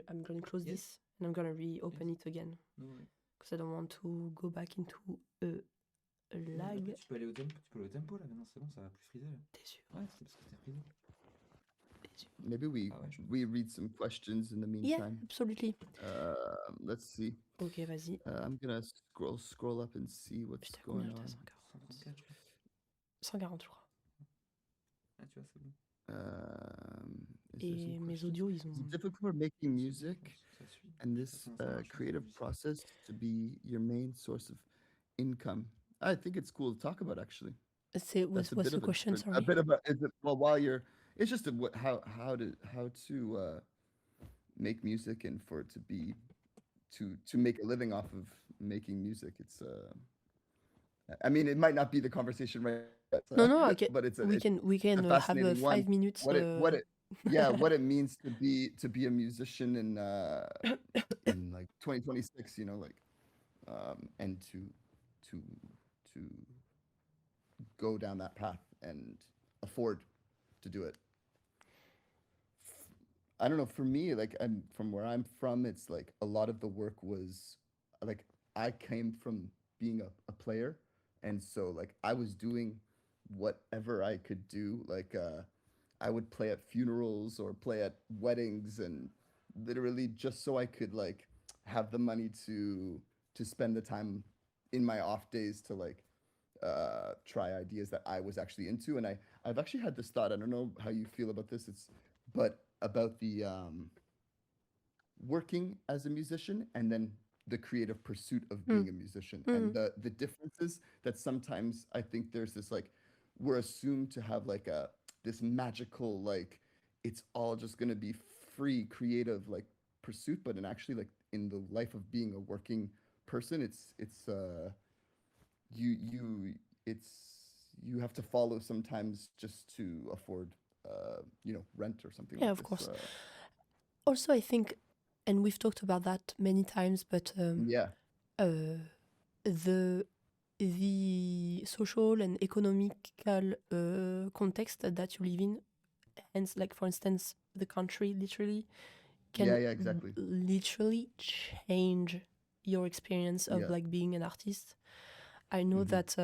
I'm going to close this and I'm going to reopen it again. Because I don't want to go back into a lag. Tu peux aller au tempo là maintenant, c'est bon, ça va plus friser là. T'es sûr? Ouais, c'est parce que t'es frisé. Maybe we read some questions in the meantime. Yeah, absolutely. Let's see. Ok, vas-y. I'm gonna scroll up and see what's going on. 140, je crois. Ah, tu vois, c'est bon. Et mes audios, ils ont. Is it difficult making music and this creative process to be your main source of income? I think it's cool to talk about actually. What's the question? Sorry. A bit about is it well while you're. It's just how to make music and for it to be to make a living off of making music. It's I mean, it might not be the conversation right. No, okay. But we can have a 5 minutes. What it means to be a musician in like 2026, you know, like and to go down that path and afford to do it. I don't know. For me, like from where I'm from, it's like a lot of the work was like I came from being a player, and so like I was doing whatever I could do. Like I would play at funerals or play at weddings, and literally just so I could like have the money to spend the time in my off days to like try ideas that I was actually into. And I've actually had this thought. I don't know how you feel about this. But about the working as a musician and then the creative pursuit of being a musician and the differences that sometimes I think there's this like we're assumed to have like this magical like it's all just going to be free creative like pursuit, but in actually like in the life of being a working person it's you have to follow sometimes just to afford, rent or something Yeah, like of this. course. Also, I think, and we've talked about that many times, but Yeah, uh, the social and economical context that you live in, hence, like for instance, the country literally can yeah, exactly. literally change your experience of Yeah. like being an artist. I know Mhm. that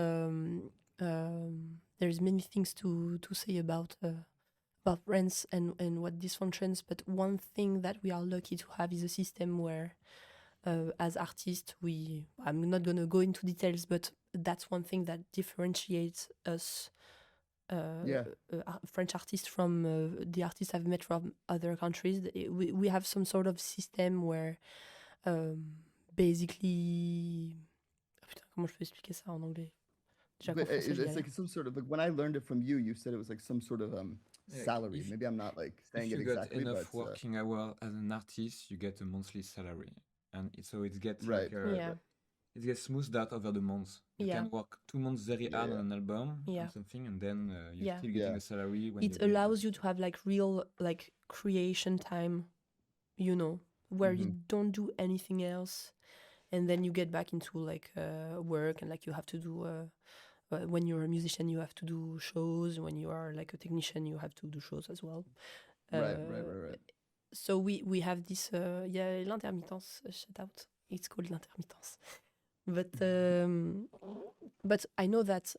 there's many things to say about rents and what dysfunctions, but one thing that we are lucky to have is a system where as artists I'm not going to go into details, but that's one thing that differentiates us Yeah. French artists from the artists I've met from other countries. We have some sort of system where basically ah, putain, comment je peux expliquer ça en anglais? Déjà qu'en But français, je it's galère. like some sort of like when I learned it from you, you said it was like some sort of Like, salary. Maybe I'm not like saying if it you got exactly, enough but working hour as an artist, you get a monthly salary, and so it gets right. Yeah. it gets smoothed out over the months. You Yeah. can work 2 months very hard Yeah. on an album Yeah. and something, and then you're Yeah. still getting Yeah. a salary when It you allows you to have like real like creation time, where you Mhm. don't do anything else, and then you get back into like work, and like you have to do when you're a musician you have to do shows, when you are like a technician you have to do shows as well. Right. So we have this l'intermittence, shout out, it's called l'intermittence. But I know that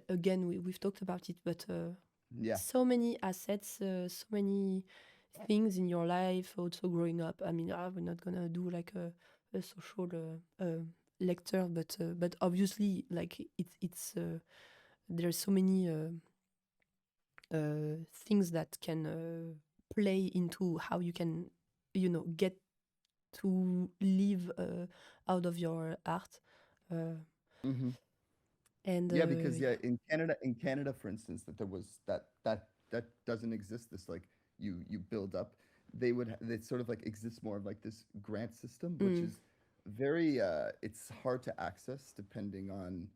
again we've talked about it, but Yeah. so many assets, so many things in your life also growing up. I mean, we're not gonna do like a social lecture, but obviously like it's there's so many things that can play into how you can get to live out of your art. Hmm. And Yeah, because in Canada, for instance, that there was that doesn't exist. This like you build up. They sort of like exist more of like this grant system, which mm, is very it's hard to access depending on.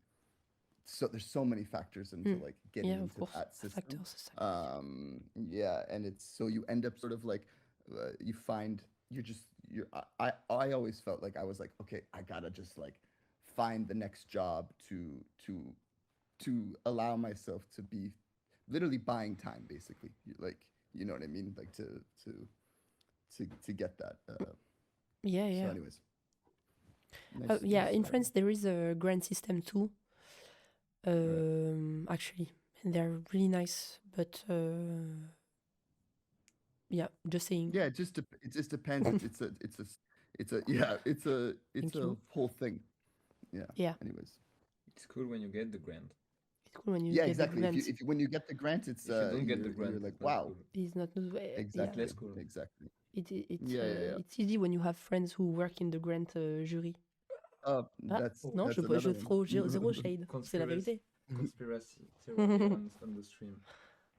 So there's so many factors into mm, like getting yeah, of into course, that system. factors. Yeah, and it's so you end up sort of like you find you're I always felt like I was like, okay, I gotta just like find the next job to allow myself to be literally buying time, basically. Like, you know what I mean, like to get that. So, Yeah. anyways, nice, Yeah, nice. in France there is a grant system too. Right. Actually, and they're really nice, but yeah, just saying. Yeah, it just depends. It's Thank a you. whole thing. Yeah. Yeah, Anyways. it's cool when you get the grant. it's cool when you Yeah, get the exactly. grant. If you when you get the grant, it's If you don't get the you're grant, like, it's not wow. cool. It's not yeah. It's Exactly. less cool. Exactly. It's Yeah. it's easy when you have friends who work in the grant jury. Oh, Ah, non, that's je another throw zéro one. shade. C'est la vérité. Conspiracy theory on the stream.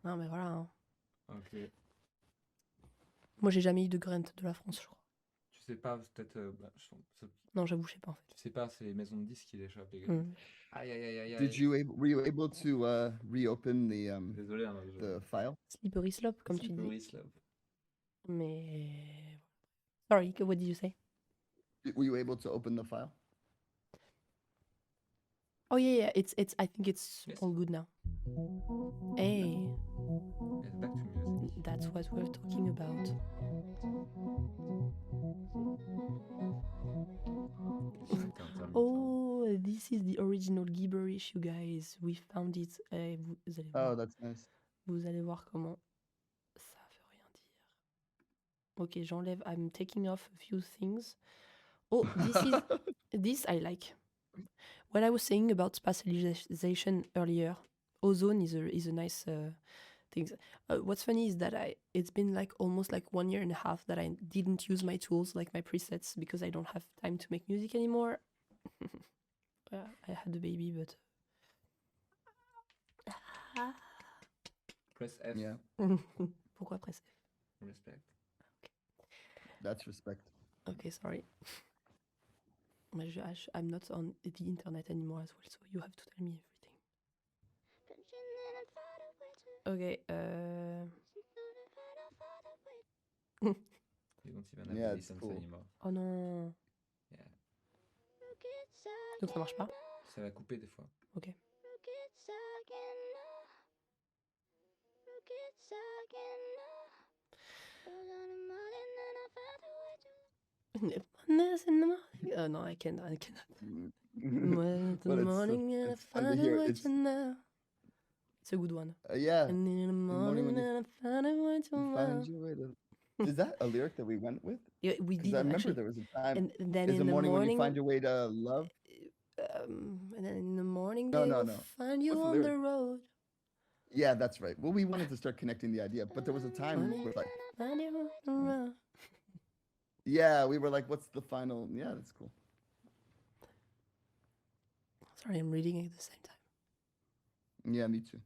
Non, mais voilà. Hein. Ok. Moi, j'ai jamais eu de grant de la France, je crois. Tu sais pas, peut-être. Non, j'avoue, je sais pas en fait. Tu sais pas, c'est les maisons de disques qui l'échappent, les gars. Mm. Aïe. Were you able to reopen Désolé, hein, the file? Slippery slope, comme tu dis. Slippery slope. Mais. Sorry, what did you say? Were you able to open the file? Oh yeah. It's. I think it's Yes. all good now. Hey, Yes, back to music. that's what we're talking about. Oh, this is the original gibberish, you guys. We found it. Vous allez voir. Oh, that's nice. Vous allez voir comment ça veut rien dire. Ok, j'enlève. I'm taking off a few things. Oh, this I like. What I was saying about spatialization earlier, ozone is a nice thing. What's funny is that it's been like almost like 1 year and a half that I didn't use my tools, like my presets, because I don't have time to make music anymore. I had a baby, but Press F. Yeah, pourquoi press F? Respect. that's respect. Okay, sorry. I'm not on the internet anymore as well, so you have to tell me everything. Okay. You don't even have Yeah, to it's listen cool. anymore. Oh non. Yeah. Donc ça marche pas. Ça va couper des fois. Ok. No, I cannot. Well, But the morning and I it's fun to found hear. out what It's you know. It's a good one. yeah. And in the morning when morning and I found out what you You know. find your way to. Is that a lyric that we went with? Yeah, we Because did I remember actually. there was a time. And then Is in the the morning when you morning, find your way to love? and then in the morning No, they no, will no. find you What's the on lyric? the road. Yeah, that's right. Well, we wanted to start connecting the idea, but there was a time Morning, where like, find you on the road. yeah, we were like, what's the final? Yeah, that's cool. Sorry, I'm reading at the same time. Yeah, me too.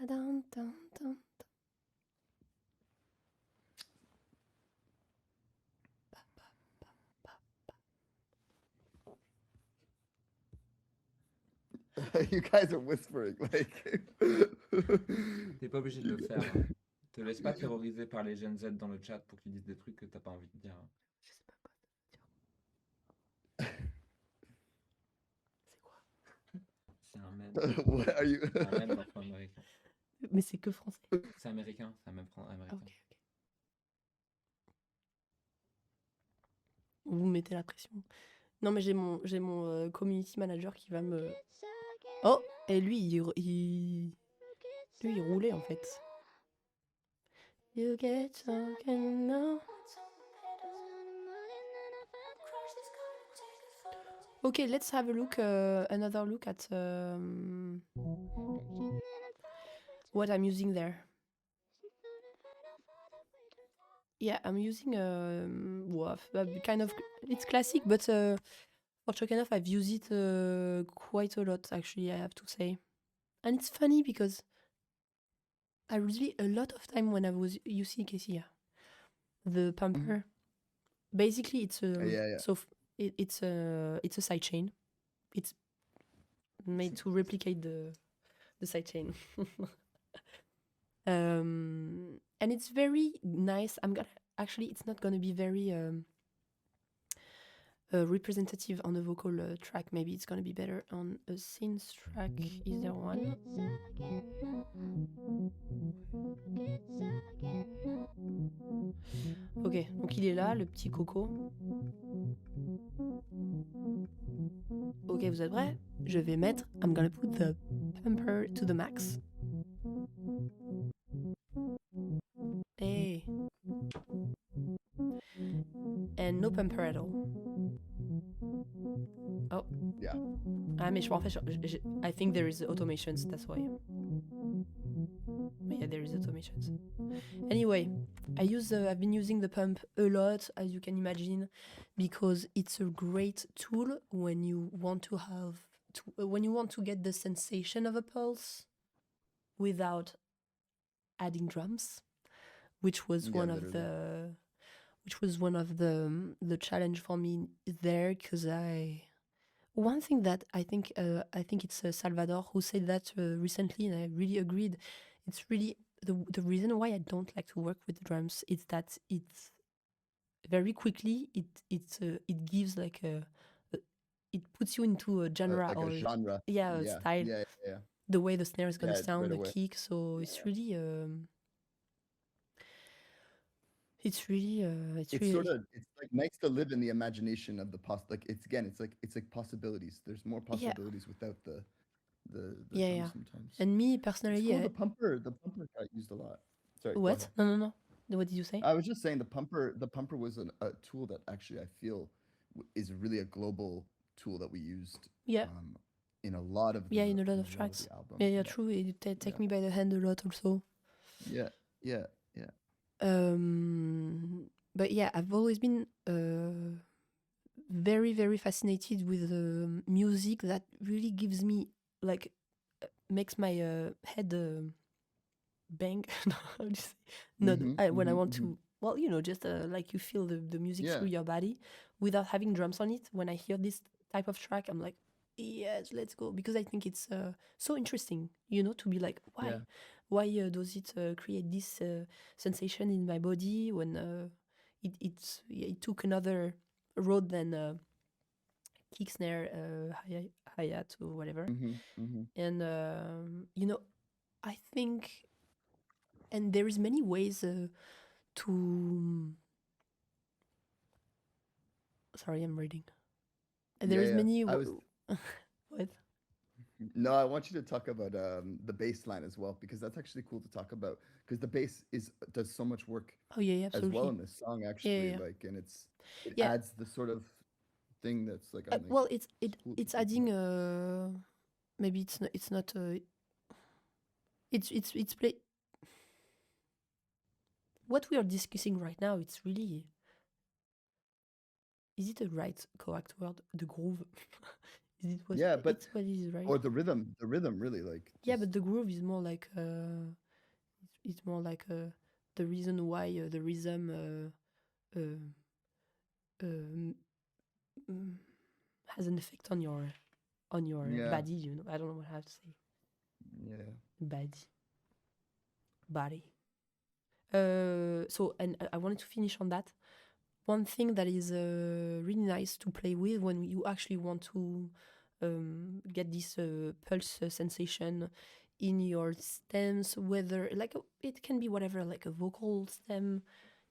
Dun, dun, dun. You guys are whispering like. T'es pas obligé de le faire. Hein. Te laisse pas terroriser par les Gen Z dans le chat pour qu'ils disent des trucs que t'as pas envie de dire. Hein. Je sais pas quoi dire. C'est quoi? C'est un mème. What are you? C'est un mème d'enfant américain. Mais c'est que français. C'est américain, c'est un mème américain. Ok. Vous mettez la pression. Non, mais j'ai mon community manager qui va me. Oh, et lui, il roulait en fait. You get talking now. Okay, let's have a look, another look at what I'm using there. Yeah, I'm using kind of, it's classic, but for Chokanov I've used it quite a lot, actually, I have to say. And it's funny because I really, a lot of time when I was using Casey, the pumper, basically it's Yeah. so it's a sidechain. It's made to replicate the sidechain. And it's very nice. Actually, it's not gonna be very representative on a vocal track. Maybe it's gonna be better on a synth track. Is there one? Ok, donc il est là, le petit coco. Ok, vous êtes prêts? Je vais mettre, I'm gonna put the pumper to the max. Hey. And no pumper at all. Oh. Yeah. Ah, mais en fait, I think there is automations, that's why. But yeah, there is automations. Anyway, I've been using the pump a lot, as you can imagine, because it's a great tool when you want to get the sensation of a pulse without adding drums, which was one of the challenge for me there, because one thing that I think it's Salvador who said that recently, and I really agreed. It's really the reason why I don't like to work with drums is that it's very quickly it gives like it puts you into a genre like or a genre. a style. Yeah. The way the snare is gonna sound, right the away. kick. So it's really it's like nice to live in the imagination of the it's like possibilities. There's more possibilities without the drum sometimes. And me personally, cool. The pumper got used a lot. Sorry. What? No. What did you say? I was just saying the pumper was a tool that actually I feel is really a global tool that we used. Yeah. In a lot of in a lot of tracks. Albums. Yeah, true. It take me by the hand a lot also. Yeah. But yeah, I've always been very, very fascinated with music that really gives me like makes my head bang. How do you say? When I want to. Well, just like you feel the music through your body without having drums on it. When I hear this type of track, I'm like, yes, let's go, because I think it's so interesting, to be like, why Yeah. why does it create this sensation in my body when it took another road than kick snare, hi-hat or whatever. And I think, and there is many ways to sorry, I'm reading. There is Yeah. many I was what? No, I want you to talk about the bass line as well, because that's actually cool to talk about, because the bass does so much work Oh yeah, as well absolutely. in this song, Yeah, actually. yeah. Like, and it Yeah. adds the sort of thing that's like, I'm like, Well, it's cool to it's think adding about. maybe it's not it's play. What we are discussing right now, it's really, is it a right correct word? The groove. Is it what? Yeah, but It's what is right? or the rhythm really, like, Yeah, just but the groove is more like it's more like the reason why the rhythm um, has an effect on your yeah, body. I don't know what I have to say. yeah. Body. So, and I wanted to finish on that. One thing that is really nice to play with when you actually want to get this pulse sensation in your stems, whether like it can be whatever, like a vocal stem,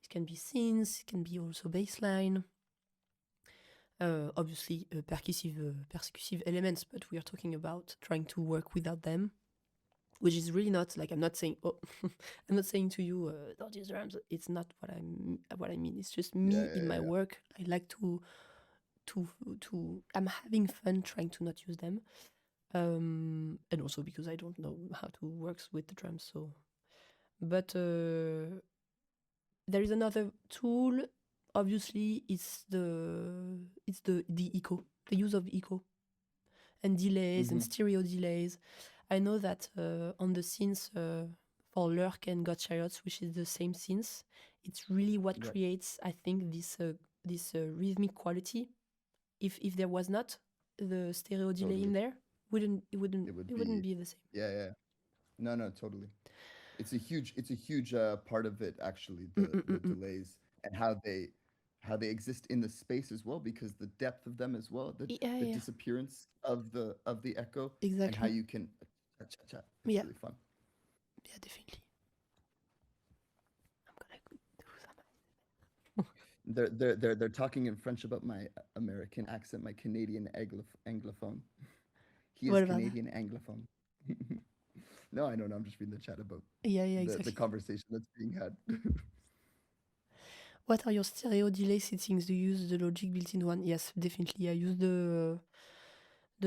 it can be synths, it can be also bass line. Obviously, percussive elements, but we are talking about trying to work without them, which is really not like, I'm not saying, oh, I'm not saying to you, don't use drums. It's not what I mean. It's just me in my work. I like to I'm having fun trying to not use them, and also because I don't know how to work with the drums. So, but there is another tool. Obviously, it's the echo, the use of echo and delays and stereo delays. I know that on the synths for Lurk and God Chariots, which is the same synth, it's really what creates, I think, this rhythmic quality. If there was not the stereo delay in there, it wouldn't be the same. Yeah. No, totally. It's a huge part of it, actually, the delays and how they exist in the space as well, because the depth of them as well, the disappearance of the echo, and how Exactly. you can it's really fun. Yeah, definitely. I'm gonna do some. They're talking in French about my American accent, my Canadian anglophone. He What is about that? Canadian anglophone. No, I don't know. I'm just reading the chat about Yeah, the exactly. conversation that's being had. What are your stereo delay settings? Do you use the Logic built-in one? Yes, definitely. I use the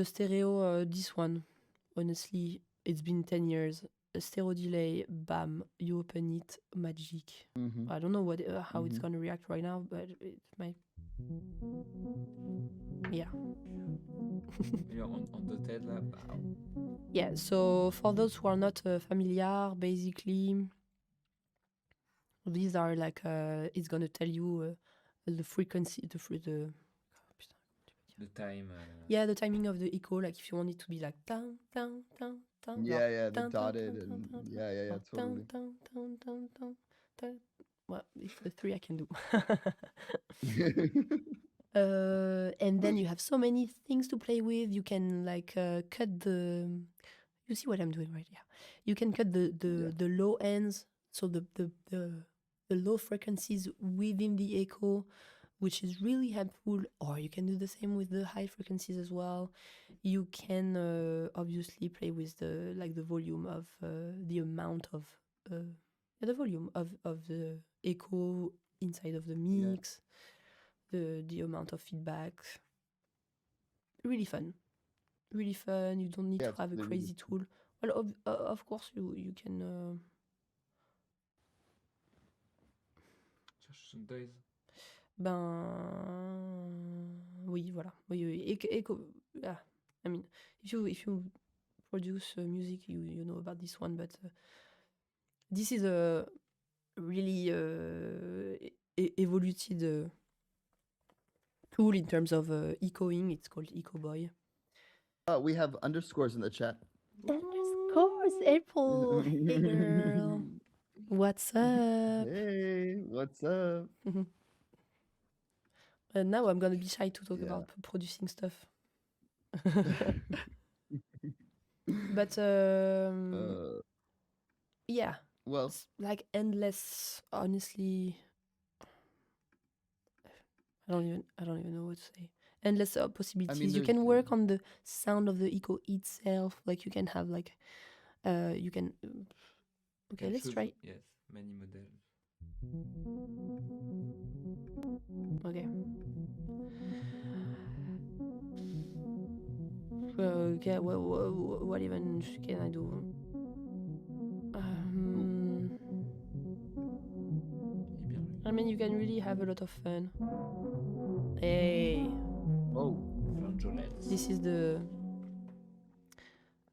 stereo, this one. Honestly, it's been 10 years. A stereo delay, bam, you open it, magic. I don't know how it's gonna react right now, but it might. Yeah. On the Tesla. Wow. Yeah. So for those who are not familiar, basically, these are like it's gonna tell you the frequency, the time. yeah, the timing of the echo. Like if you want it to be like down, down, down, down. Yeah, the dotted and yeah, totally. Well, it's the three I can do. And then you have so many things to play with. You can like cut the. You see what I'm doing right here. You can cut the low ends, so the low frequencies within the echo, which is really helpful. Or you can do the same with the high frequencies as well. You can obviously play with the volume of the amount of the volume of the echo inside of the mix, the amount of feedback. Really fun. Really fun. You don't need to have a crazy tool. Well, of course you can. Cherche some days. Oui, voilà. Oui. I mean, if you produce music, you know about this one, but this is a really evoluted tool in terms of echoing. It's called Echo Boy. We have underscores in the chat. Underscores, April. Hey, girl. What's up? Hey, what's up? And now I'm gonna be shy to talk Yeah. about producing stuff. But yeah, Well, it's like endless. Honestly, I don't even know what to say. Endless possibilities. You can work on the sound of the echo itself. Like you can have like, you can. Okay, let's try. Yes, many models. Okay. Okay. What even can I do? I mean, you can really have a lot of fun. Hey. oh, Flageolets. This is the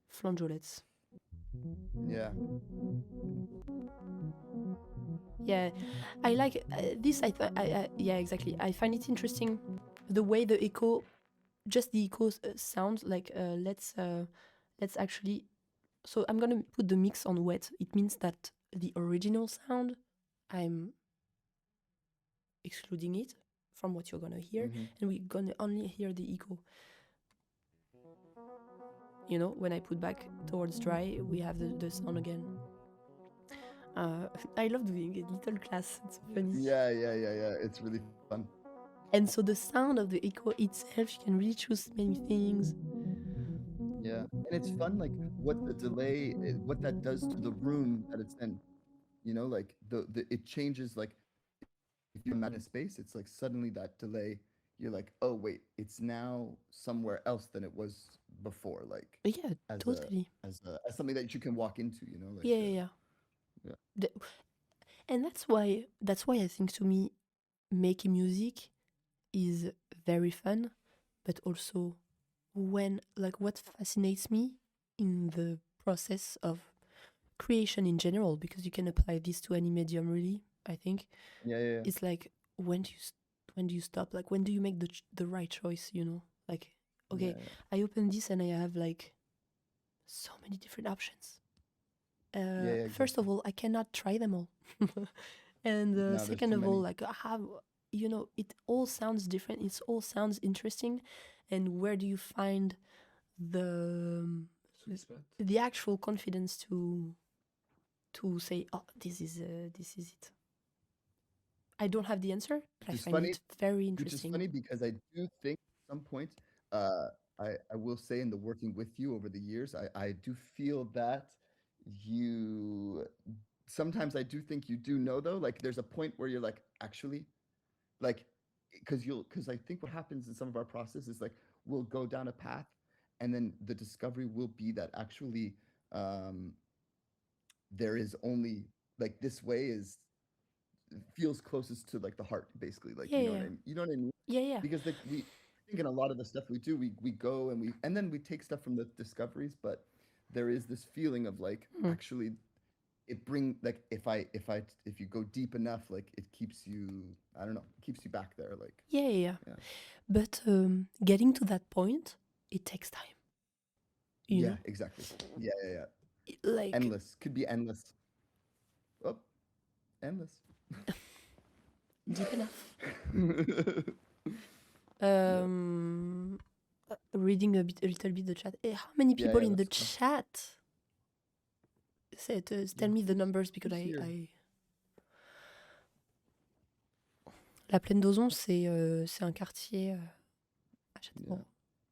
flageolets. yeah. Yeah, I like this. Yeah, exactly. I find it interesting the way the echo, just the echo sounds like. Let's actually. So I'm gonna put the mix on wet. It means that the original sound, I'm excluding it from what you're gonna hear, and we're gonna only hear the echo. You know, when I put back towards dry, we have the sound again. I love doing a little class. It's funny. Yeah. It's really fun. And so the sound of the echo itself, you can really choose many things. Yeah, and it's fun, like what the delay, what that does to the room that it's in. You know, like the it changes. Like if you're in a space, it's like suddenly that delay. You're like, oh wait, it's now somewhere else than it was before. Like Yeah, as totally. as something that you can walk into. You know, like Yeah. And that's why I think to me making music is very fun, but also what fascinates me in the process of creation in general, because you can apply this to any medium really, I think. Yeah. It's like when do you stop? Like when do you make the right choice, you know? Like, okay, I open this and I have like so many different options. Exactly. First of all, I cannot try them all. And No, second of all, like it all sounds different. It all sounds interesting. And where do you find the actual confidence to say, oh, this is it? I don't have the answer, but I find it very interesting. Which is funny because I do think at some point, I will say in the working with you over the years, I do feel that you sometimes I do think you do know though. Like there's a point where you're like, actually, like because I think what happens in some of our process is like we'll go down a path and then the discovery will be that actually there is only like this way is feels closest to like the heart basically, like you know what I mean? Yeah. Because like we I think in a lot of the stuff we do we go and then we take stuff from the discoveries, but there is this feeling of like actually it bring like if you go deep enough, like it keeps you, I don't know, it keeps you back there, like yeah. But getting to that point, it takes time, you know? Exactly. Yeah. Like endless, could be endless. Oh, endless. Deep enough. Reading a little bit the chat. Hey, how many people in the chat? Tell me the numbers, because I... La Plaine d'Ozon, c'est un quartier à Châtellerault,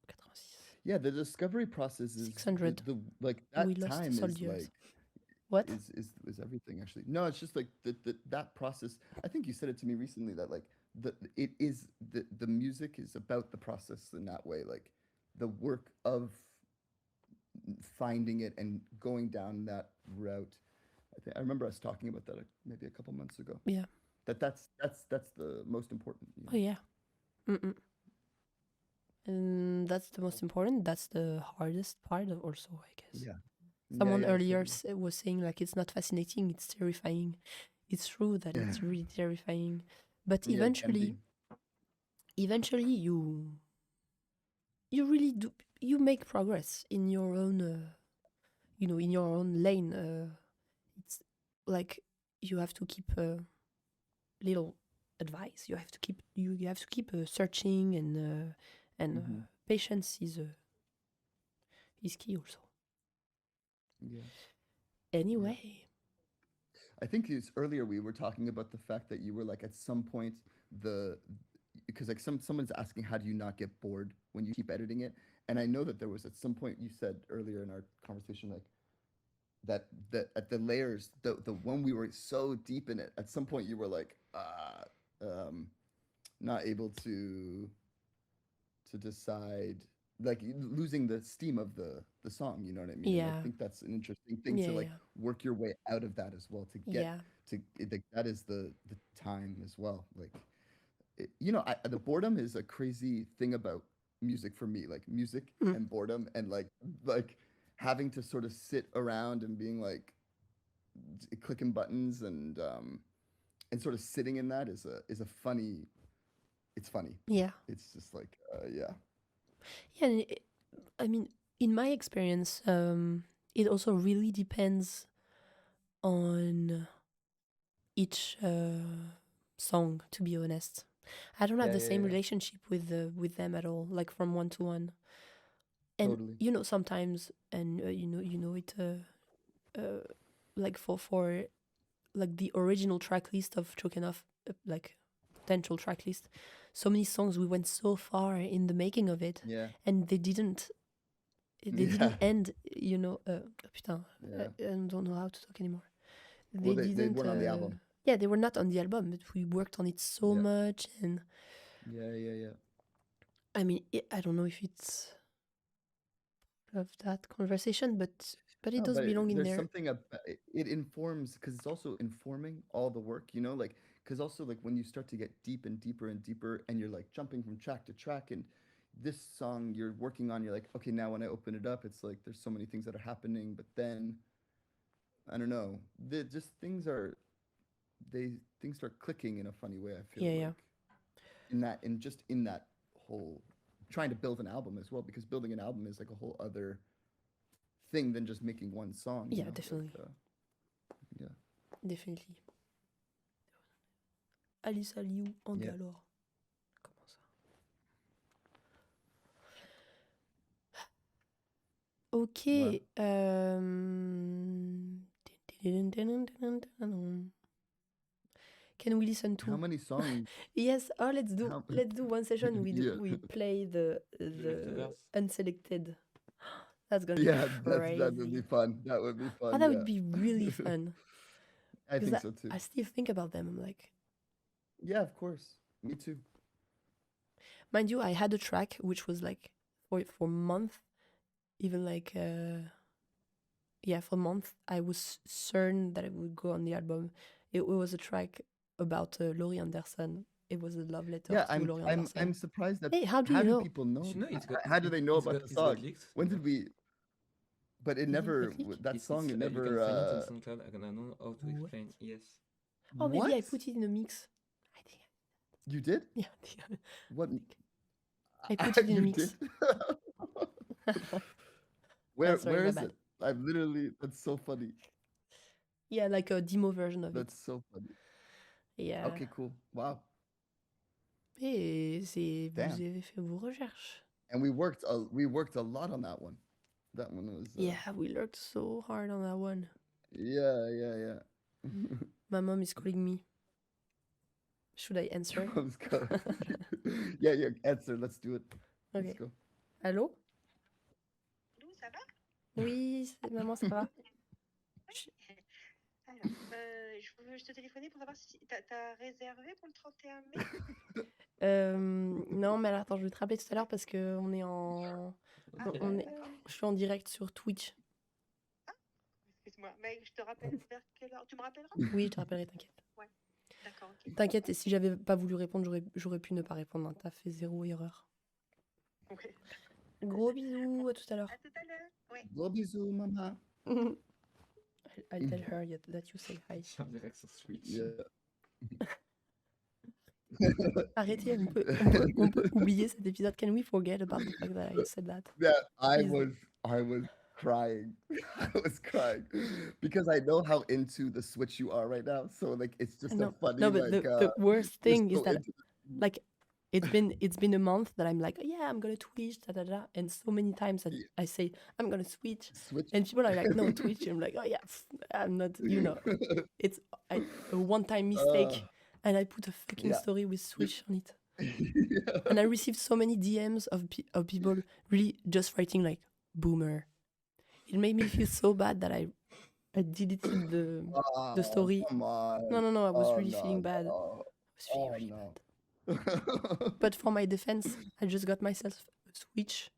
86. Yeah, the discovery process is 600. Like that we lost time is soldiers. like what is everything actually. No, it's just like that process. I think you said it to me recently that like the music is about the process in that way, like the work of finding it and going down that route. I remember us talking about that maybe a couple months ago. Yeah. That's the most important. You know? Oh yeah. And that's the most important. That's the hardest part also, I guess. Yeah. Someone earlier was saying like it's not fascinating, it's terrifying. It's true that it's really terrifying, but eventually you really do. you make progress in your own, in your own lane. It's like you have to keep little advice. You have to keep searching, and patience is key also. Yeah. Anyway, I think earlier we were talking about the fact that you were like at some point because like someone's asking how do you not get bored when you keep editing it, and I know that there was at some point you said earlier in our conversation like that at the layers the when we were so deep in it, at some point you were like not able to decide, like losing the steam of the song, you know what I mean? And I yeah, think that's an interesting thing yeah, to like yeah, work your way out of that as well, to get yeah, like that is the time as well, like the boredom is a crazy thing about music for me, like music Mm. and boredom, and like having to sort of sit around and being like clicking buttons and sort of sitting in that is a funny, it's funny, yeah, it's just like yeah. yeah. And I mean, in my experience, it also really depends on each song. To be honest, I don't have Yeah, the yeah, same yeah. relationship with them at all, like from one to one. And Totally. sometimes, and it, like for like the original track list of Choking Off, like potential track list, so many songs we went so far in the making of it, Yeah. and they didn't Yeah. end. Putain, Yeah. I don't know how to talk anymore. Well, They they didn't. weren't on the album. Yeah, they were not on the album, but we worked on it so Yeah. much, and Yeah. I mean, I don't know if it's of that conversation, but it No, does but belong in there's there. something about it informs, because it's also informing all the work, like because also like when you start to get deep and deeper and deeper, and you're like jumping from track to track, and this song you're working on, you're like, okay, now when I open it up, it's like there's so many things that are happening, but then I don't know, just things start clicking in a funny way, I feel Yeah, like in that whole trying to build an album as well, because building an album is like a whole other thing than just making one song. yeah, definitely, Yeah. definitely. Alice Aliou en Yeah. galore. Comment ça? Ok. Wow. Can we listen to? How many songs? Yes. Oh, let's do one session. Yeah. We play the Leftovers. unselected. That's gonna Yeah, be crazy. that would be fun. That would be fun. Oh, that yeah. would be really fun. I think 'Cause so too. I still think about them. I'm like, Yeah, of course. Me too. mind you, I had a track which was like for months, even like for months, I was certain that it would go on the album. It was a track about Laurie Anderson. It was a love letter Yeah, to Laurie I'm Anderson. surprised that Hey, how do you know? people know? You know, How do they know about the it's song? got leaked. When did we? But it Did it never. get leaked? That song, it You never. can find it on SoundCloud. I don't know how to What? explain. Yes. Oh, maybe What? I put it in a mix. I think. You did? Yeah. What? I put it in a You mix. did? Where Sorry, where my is bad. it? I've literally. That's so funny. Yeah, like a demo version of That's it. so funny. Yeah. Okay, cool. Wow. Et vous Damn. avez fait vos recherches. And we worked a lot on that one. That one was. Yeah, we worked so hard on that one. Yeah. My mom is calling me. Should I answer? Let's go. Yeah. Answer. Let's do it. Okay. Let's go. Allô? Ça va? Oui, maman, ça va? Alors, je te téléphonais pour savoir si t'as réservé pour le 31 mai? Non, mais alors attends, je vais te rappeler tout à l'heure parce que on est en... Je suis en direct sur Twitch. Ah, excuse-moi, mais je te rappelle vers quelle heure? Tu me rappelleras? Oui, je te rappellerai, t'inquiète. Ouais, d'accord, ok. T'inquiète, et si j'avais pas voulu répondre, j'aurais pu ne pas répondre. Hein. T'as fait 0 erreur. Okay. Gros bisous, à tout à l'heure. À tout à l'heure. Ouais. Gros bisous, maman. I'll tell her that you say hi. Je suis en direct sur Switch. Yeah. Arrêtez, on peut oublier cet épisode. Can we forget about the fact that I said that? Yeah, I Please. was crying. I was crying because I know how into the Switch you are right now. So like it's just a No, funny no, but like the worst you're thing is so that into the like it's been a month that I'm like, yeah, I'm gonna Twitch, da da da, and so many times that Yeah. I say I'm gonna Switch, Switch. and people are like, no, Twitch. I'm like, oh yeah, I'm not, it's a one-time mistake, and I put a fucking yeah. story with Switch on it, Yeah. and I received so many DMs of people really just writing like boomer. It made me feel so bad that I deleted the Oh, story. come on. No, I was Oh really no, feeling bad. I no. was feeling Oh really no. bad. But for my defense, I just got myself a Switch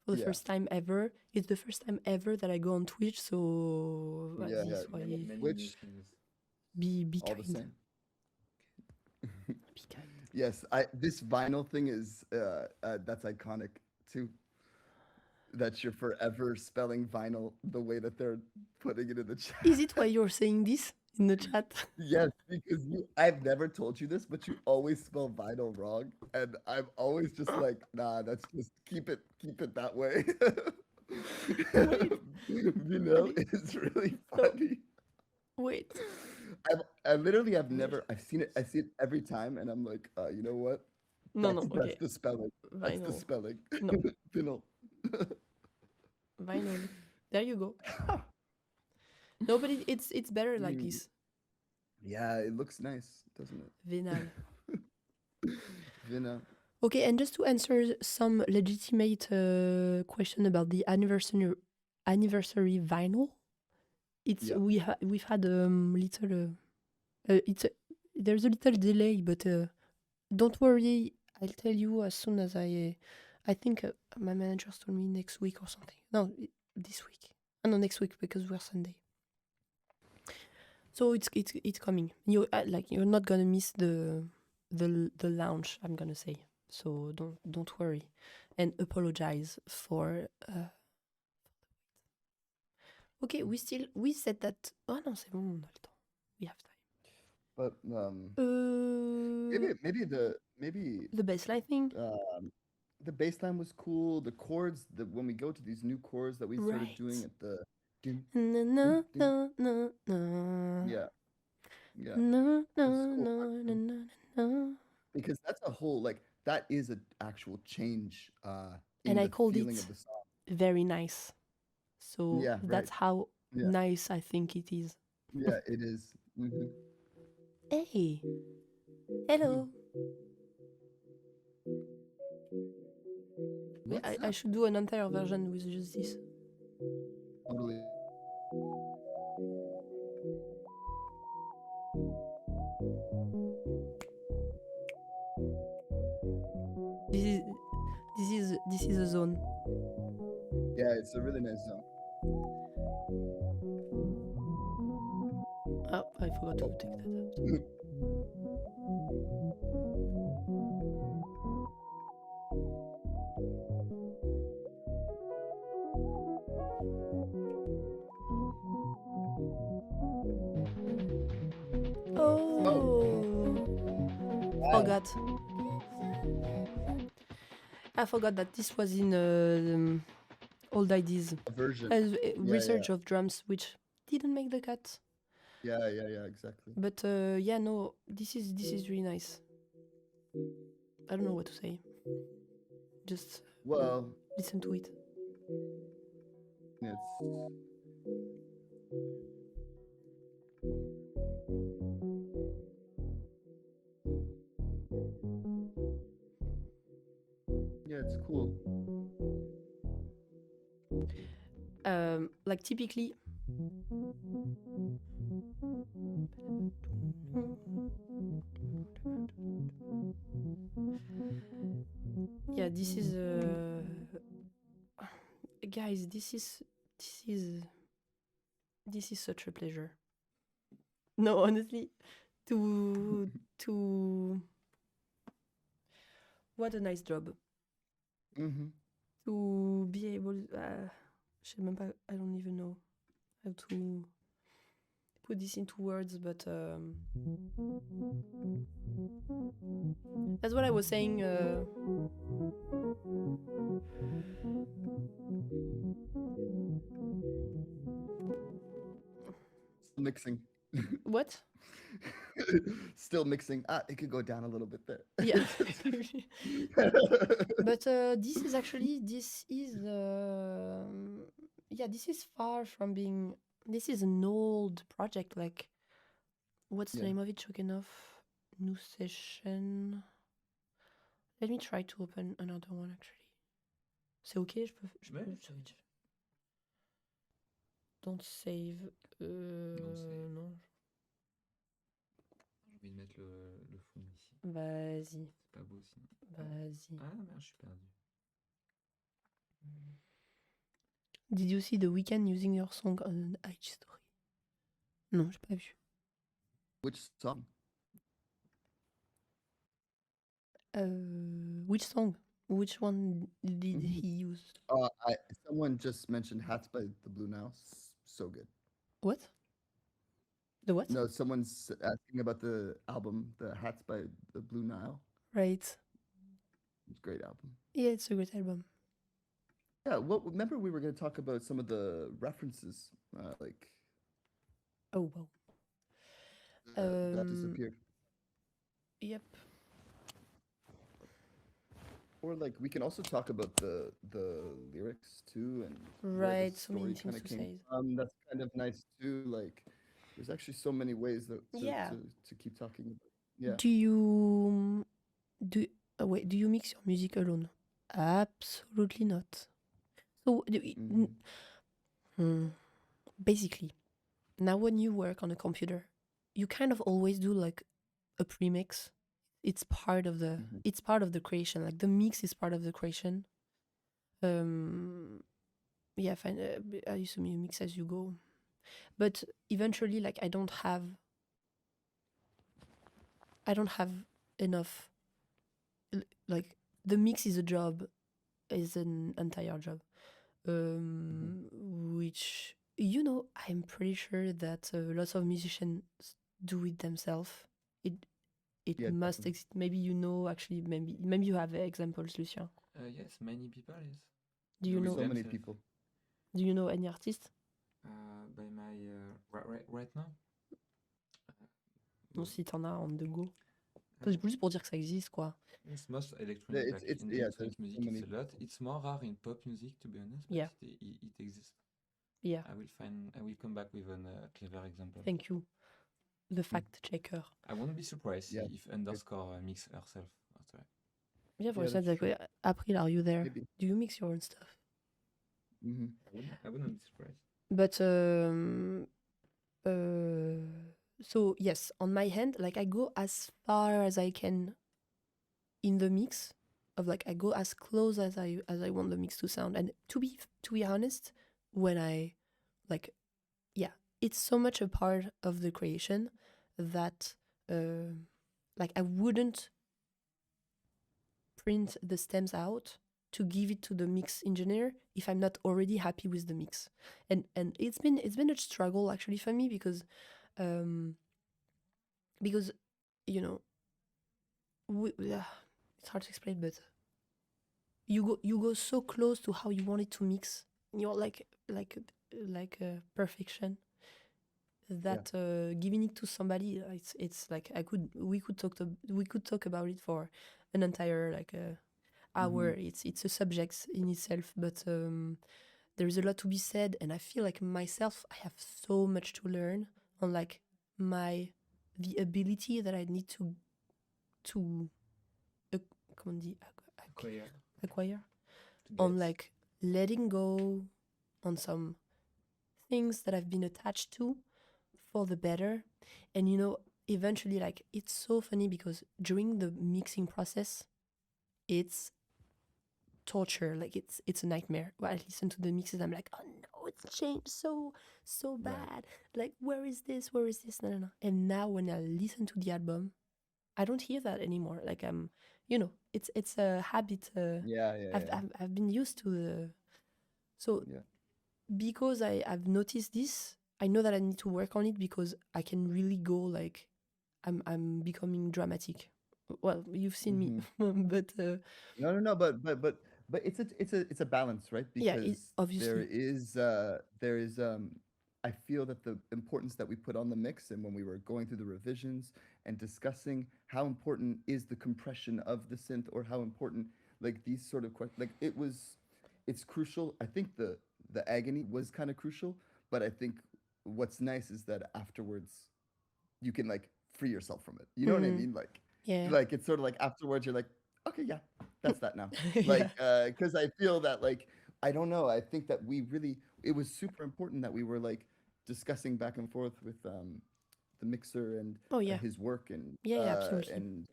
for the Yeah. first time ever. It's the first time ever that I go on Twitch, so Yeah, vas-y, yeah. soyez, Which be all the kind. same. Be kind. Yes, this vinyl thing is that's iconic too. That you're forever spelling vinyl the way that they're putting it in the chat. Is it why you're saying this in the chat? Yes, because I've never told you this, but you always spell vinyl wrong, and I'm always just like, nah, that's just keep it that way. Wait. Vinyl is really funny. Wait. I literally have never I've seen it. I see it every time, and I'm like, you know what? No, That's okay. the spelling. That's the Vinyl. spelling. No. Vinyl. Vinyl. There you go. No, but it's better like this. Yeah, it looks nice, doesn't it? Vinyl. Vinyl. Okay, and just to answer some legitimate question about the anniversary vinyl, it's Yeah. we've had little there's a little delay, but don't worry, I'll tell you as soon as I think my manager told me next week or something. No, this week. No, next week because we're Sunday. So it's coming. You're not gonna miss the launch, I'm gonna say. So don't worry, and apologize for. Okay, we said that. Oh non, c'est bon, on a le temps. We have time. But maybe the baseline thing. The bass line was cool. The chords, when we go to these new chords that we started doing Right. at the No, no, no, no, no. yeah. Yeah. No, no, It's cool. no, no, no, no. Because that's a whole like that is an actual change in And I the called feeling it of the song. very nice. So Yeah, that's right. how Yeah. nice I think it is. Yeah, it is. Mhm. Hey. Hello. Wait, What's I up? should do an entire version with just this. Totally. This is a zone. Yeah, it's a really nice song. Oh, I forgot to take that out. Forgot. I forgot that this was in Old Ideas. A version. Research of drums, which didn't make the cut. Yeah, exactly. But yeah, no, this is really nice. I don't know what to say. Just listen to it. It's cool. Like typically. Yeah, this is guys, this is such a pleasure. No, honestly, to what a nice job. Mm-hmm. To be able, I don't even know how to put this into words, but that's what I was saying. Mixing. What? Still mixing. It could go down a little bit there. Yeah. But this is this is far from being. This is an old project. Like, what's the Yeah. name of it? Choking off. New session. Let me try to open another one actually. C'est ok, je peux Ouais, switch. Don't save. save. Non. J'ai envie de mettre le fond ici. Vas-y. C'est pas beau sinon. Vas-y. Ah merde, je suis perdu. Did you see The Weeknd using your song on an IG story? Non, j'ai pas vu. Which song? Which song? Which one did he use? Someone just mentioned Hats by the Blue Nile. So good. What? The what? No, someone's asking about the album, the Hats by the Blue Nile. Right. It's a great album. Yeah, it's a great album. Yeah, well, remember we were going to talk about some of the references, like Oh, wow. that disappeared. Yep. Or like we can also talk about the lyrics too, and where Right, the so many story kind things of to came say. from. That's kind of nice too. Like there's actually so many ways that Yeah. to keep talking about. Yeah. Do you mix your music alone? Absolutely not. So basically, now when you work on a computer, you kind of always do like a premix. It's part of the it's part of the creation. Like the mix is part of the creation. Yeah, fine. I assume you mix as you go, but eventually, like I don't have enough. Like the mix is a job, is an entire job, which I'm pretty sure that lots of musicians do it themselves. It Yeah, must definitely. exist. Maybe actually, maybe you have examples, Lucien. Yes, many people yes. Do you Do it know So many themselves. people. Do you know any artist? By my right now. Non, si t'en as on the go. C'est juste pour dire que ça existe, quoi. It's most electronic. Yeah, Like it's in yeah, electronic there's music, so many. it's a lot. It's more rare in pop music, to be honest. But Yeah. it exists. Yeah. I will come back with a clever example. Thank you, the fact checker. I won't be surprised Yeah. if Underscore mix herself. After. Yeah, for Yeah, instance, that's like true. April, are you there? Maybe. Do you mix your own stuff? I wouldn't be surprised. But so yes, on my hand, like I go as far as I can in the mix of like I go as close as I want the mix to sound. And to be honest, when I like it's so much a part of the creation that like I wouldn't print the stems out to give it to the mix engineer if I'm not already happy with the mix. And it's been a struggle actually for me because it's hard to explain, but you go so close to how you want it to mix. You're like perfection that giving it to somebody, it's like we could talk about it for an entire hour. It's a subject in itself, but there is a lot to be said, and I feel like myself I have so much to learn on like the ability that I need to acquire on like letting go on some things that I've been attached to for the better. And eventually, like, it's so funny because during the mixing process it's torture. Like it's a nightmare. Well, I listen to the mixes, I'm like, oh no, it's changed so bad. Right. Like, where is this? No. And now when I listen to the album, I don't hear that anymore. Like I'm it's a habit. I've been used to the because I've noticed this, I know that I need to work on it because I can really go like I'm becoming dramatic. Well, you've seen me, but No, but it's a balance, right? yeah, Because obviously. there is I feel that the importance that we put on the mix, and when we were going through the revisions and discussing how important is the compression of the synth, or how important like these sort of questions, like it's crucial. I think the agony was kind of crucial, but I think what's nice is that afterwards you can like free yourself from it. You know what I mean? Yeah. Like it's sort of like afterwards you're like, okay, yeah, that's that now. Yeah. Because I feel that like I don't know. I think that it was super important that we were like discussing back and forth with the mixer and Oh yeah. his work and Yeah, absolutely.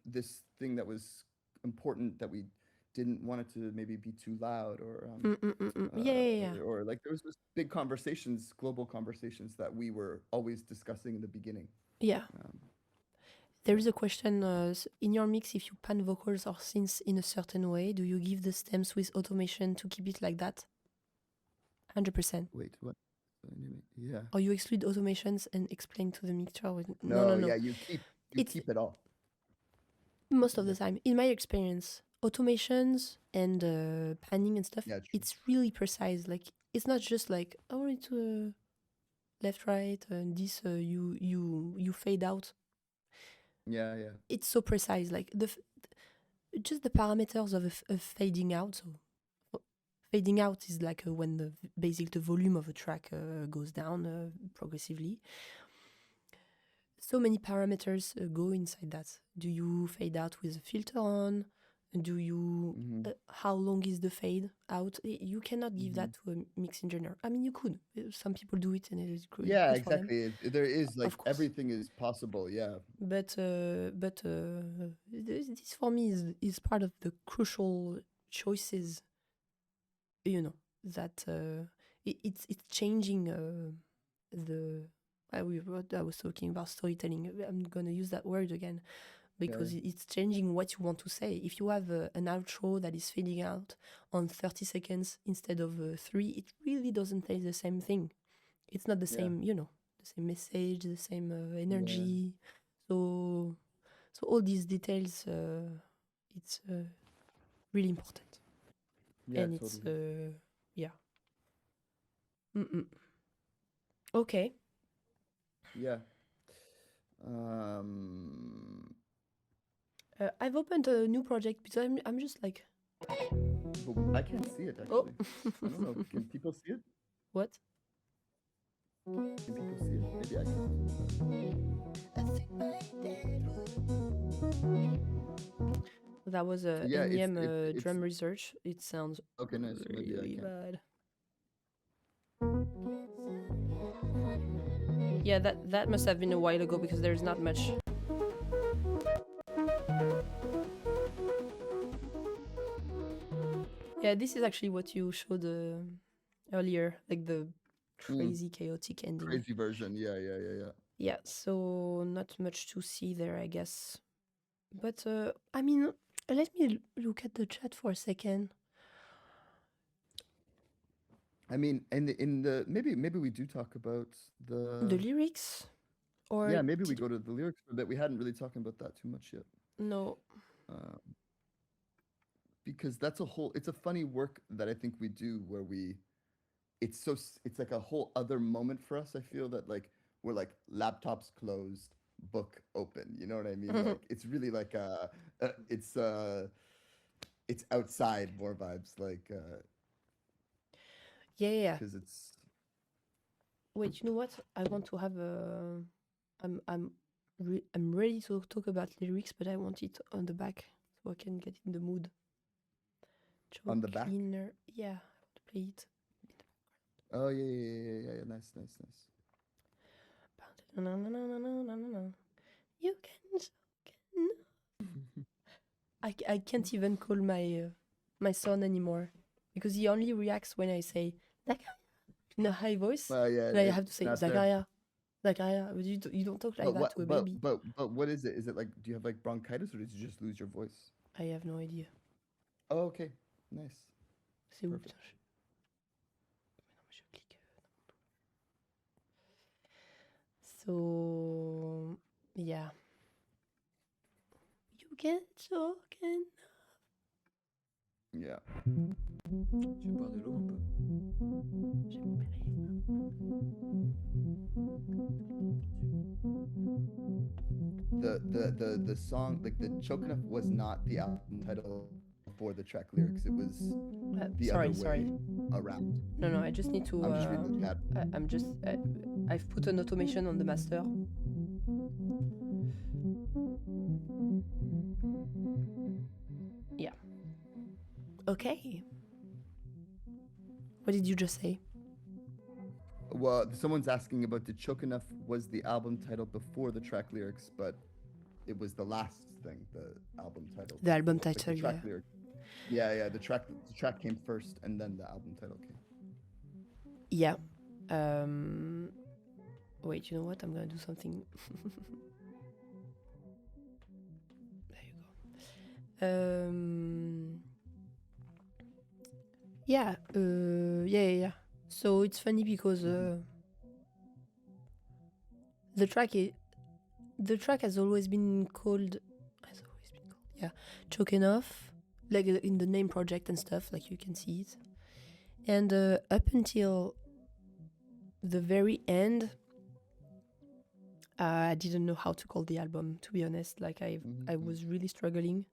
this thing that was important, that we didn't want it to maybe be too loud, or Yeah. or like there was this big conversations, global conversations that we were always discussing in the beginning. Yeah. Um, There is a question in your mix. If you pan vocals or synths in a certain way, do you give the stems with automation to keep it like that? 100%. Wait, what? Yeah. Or you exclude automations and explain to the mixer with No, no. yeah, you keep it all. Most of the time, in my experience, automations and panning and stuff, Yeah, true. it's really precise. Like it's not just like I want it to left, right, and this you fade out. Yeah. It's so precise. Like just the parameters of fading out. So fading out is like when the volume of a track goes down progressively. So many parameters go inside that. Do you fade out with a filter on? Do you how long is the fade out? You cannot give that to a mix engineer. I mean, you could. Some people do it, and it is good. Yeah, Good for them. exactly. There is like Of course. everything is possible. Yeah. But this for me is part of the crucial choices. You know that it's changing the. I was talking about storytelling. I'm gonna use that word again because it's changing what you want to say. If you have an outro that is fading out on 30 seconds instead of 3, it really doesn't say the same thing. It's not the same, the same message, the same energy. So all these details, it's really important. Yeah, And totally. it's, Okay. Yeah. I've opened a new project because I'm just like. I can't see it actually. I don't know. Can people see it? What? Can people see it? Maybe I can. That was a NEM drum research. It sounds okay. Nice. Maybe really I can. bad. Yeah, that must have been a while ago because there's not much. Yeah, this is actually what you showed earlier, like the crazy chaotic ending. Crazy version. Yeah. Yeah, so not much to see there, I guess. But I mean, let me look at the chat for a second. I mean, in the maybe we do talk about the lyrics, or yeah, maybe we go to the lyrics for a bit. We hadn't really talked about that too much yet. No. Because it's a funny work that I think we do where it's like a whole other moment for us. I feel that like we're like laptops closed, book open. You know what I mean? Like it's really like it's outside more vibes like. Yeah. Because it's. Wait, you know what? I want to have a. I'm ready to talk about lyrics, but I want it on the back so I can get in the mood. On the back? Yeah, I want to play it. Oh yeah. Nice. You can. I can't even call my son anymore because he only reacts when I say Zakaria in a high voice. Yeah, and I have to say Zakaria. You don't talk like that to a baby. But what is it? Is it like, do you have like bronchitis or did you just lose your voice? I have no idea. Oh, okay. Nice. C'est où, putain. So yeah. You get talking. Yeah. Tu veux boire de l'eau un peu? J'ai mon Perrier. The song, like the Choking Up, was not the album title for the track lyrics. It was the other way around. No, I just need to. I'm just reading the chat. I've put an automation on the master. Yeah. Okay. What did you just say? Well, someone's asking about the Choking Up was the album title before the track lyrics, but it was the last thing, the album title. The album Like title, the track yeah. lyric. Yeah, the track came first, and then the album title came. Yeah. Wait, you know what? I'm gonna do something. There you go. Yeah. Yeah. So it's funny because the track has always been called. Yeah, Choking Off, like in the name project and stuff, like you can see it. And up until the very end, I didn't know how to call the album, to be honest. Like I was really struggling,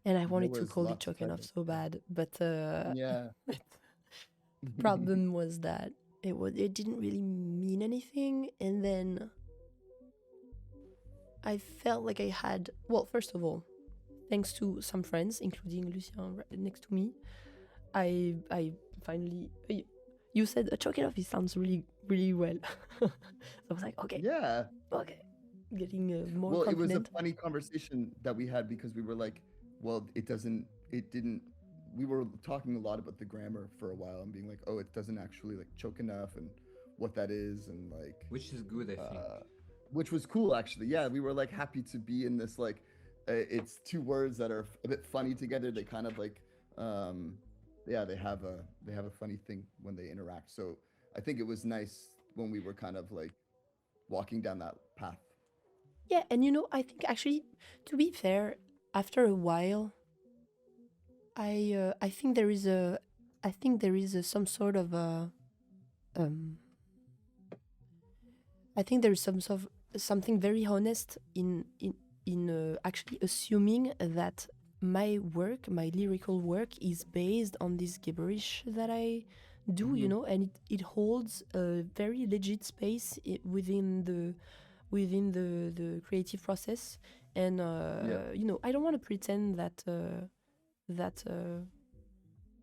and I wanted to call it Choking Off so bad, but Yeah. the problem was that it didn't really mean anything, and then I felt like I had, well, first of all, thanks to some friends, including Lucien right next to me, I finally, you said Choking Off, it sounds really, really well. So I was like, okay. Yeah. Okay. Getting more Well, confident. it was a funny conversation that we had because we were like, well, we were talking a lot about the grammar for a while and being like, oh, it doesn't actually like choke enough and what that is and like. Which is good, I think. Which was cool, actually. Yeah, we were like happy to be in this like, it's two words that are a bit funny together. They kind of like, they have a funny thing when they interact. So I think it was nice when we were kind of like walking down that path. Yeah, and you know, I think actually, to be fair, after a while, I think there is some sort of I think there is something very honest in actually assuming that my lyrical work is based on this gibberish that I do, you know, and it holds a very legit space within the creative process, and you know, I don't want to pretend that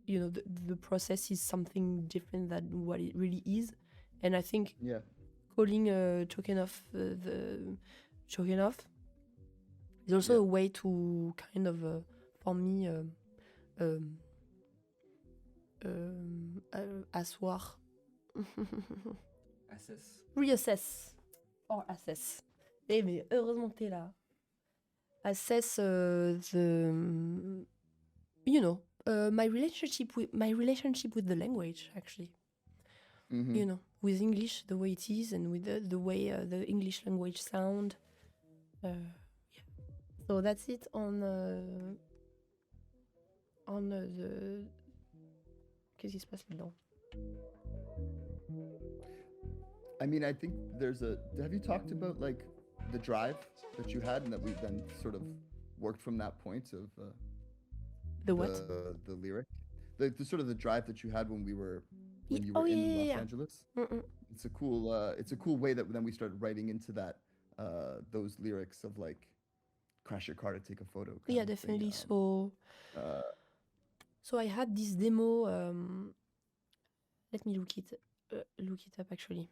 you know, the process is something different than what it really is, and I think calling Choking Off the Choking Off is also a way to kind of for me asseoir reassess or assess. Eh mais heureusement que t'es là. Assess the you know my relationship with the language, actually. You know, with English the way it is, and with the way the English language sound. Yeah. So that's it on the. Qu'est-ce qui se passe là-dedans? I mean, I think have you talked about like the drive that you had and that we then sort of worked from that point of the what? The lyric, the sort of the drive that you had when you were in Los Angeles. It's a cool way that then we started writing into that those lyrics of like crash your car to take a photo. Yeah, definitely. So I had this demo. Let me look it up actually.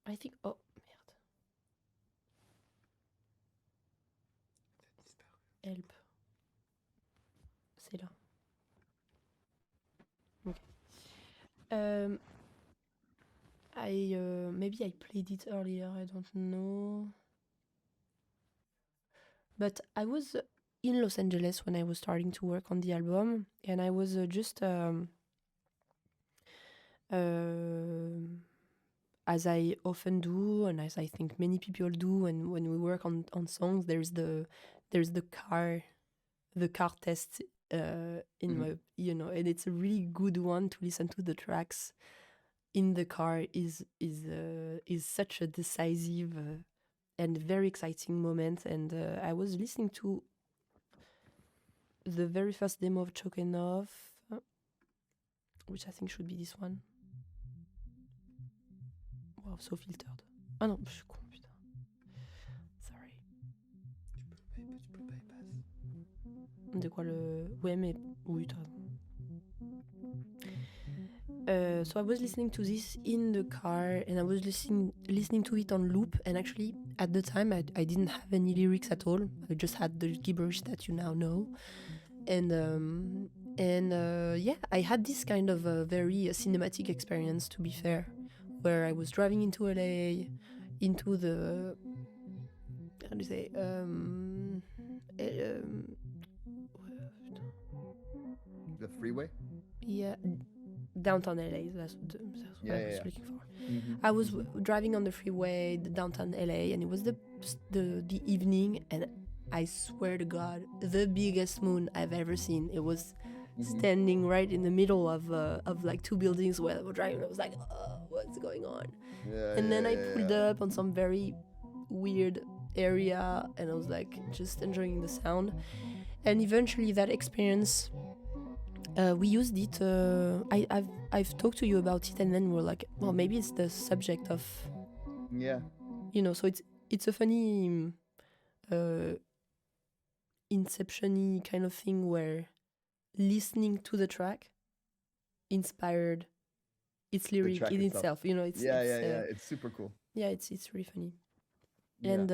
I think. Oh merde. Help. C'est là. Okay. Maybe I played it earlier. I don't know. But I was in Los Angeles when I was starting to work on the album, and I was as I often do, and as I think many people do, and when we work on songs, there's the car test in my, and it's a really good one to listen to the tracks in the car. Is such a decisive and very exciting moment. And I was listening to the very first demo of Choking Off, which I think should be this one. Wow, so filtered. Ah non, je suis con, putain. Sorry. Tu peux le bypass. De quoi le... Ouais, mais... Oui, t'as raison. So I was listening to this in the car, and I was listening to it on loop. And actually, at the time, I didn't have any lyrics at all. I just had the gibberish that you now know. And yeah, I had this kind of a very cinematic experience, to be fair, where I was driving into LA, into the... How do you say? The freeway? Yeah, downtown LA. That's what I was looking for. Mm-hmm. I was driving on the freeway, the downtown LA, and it was the evening, and I swear to God, the biggest moon I've ever seen. It was standing right in the middle of like two buildings where I was driving. I was like, oh, what's going on? And then I pulled up on some very weird area, and I was like just enjoying the sound. And eventually that experience, we used it. I've talked to you about it, and then we're like, well, maybe it's the subject of, so it's a funny Inception-y kind of thing where listening to the track inspired its lyric in itself. It's it's super cool. Yeah, it's really funny. And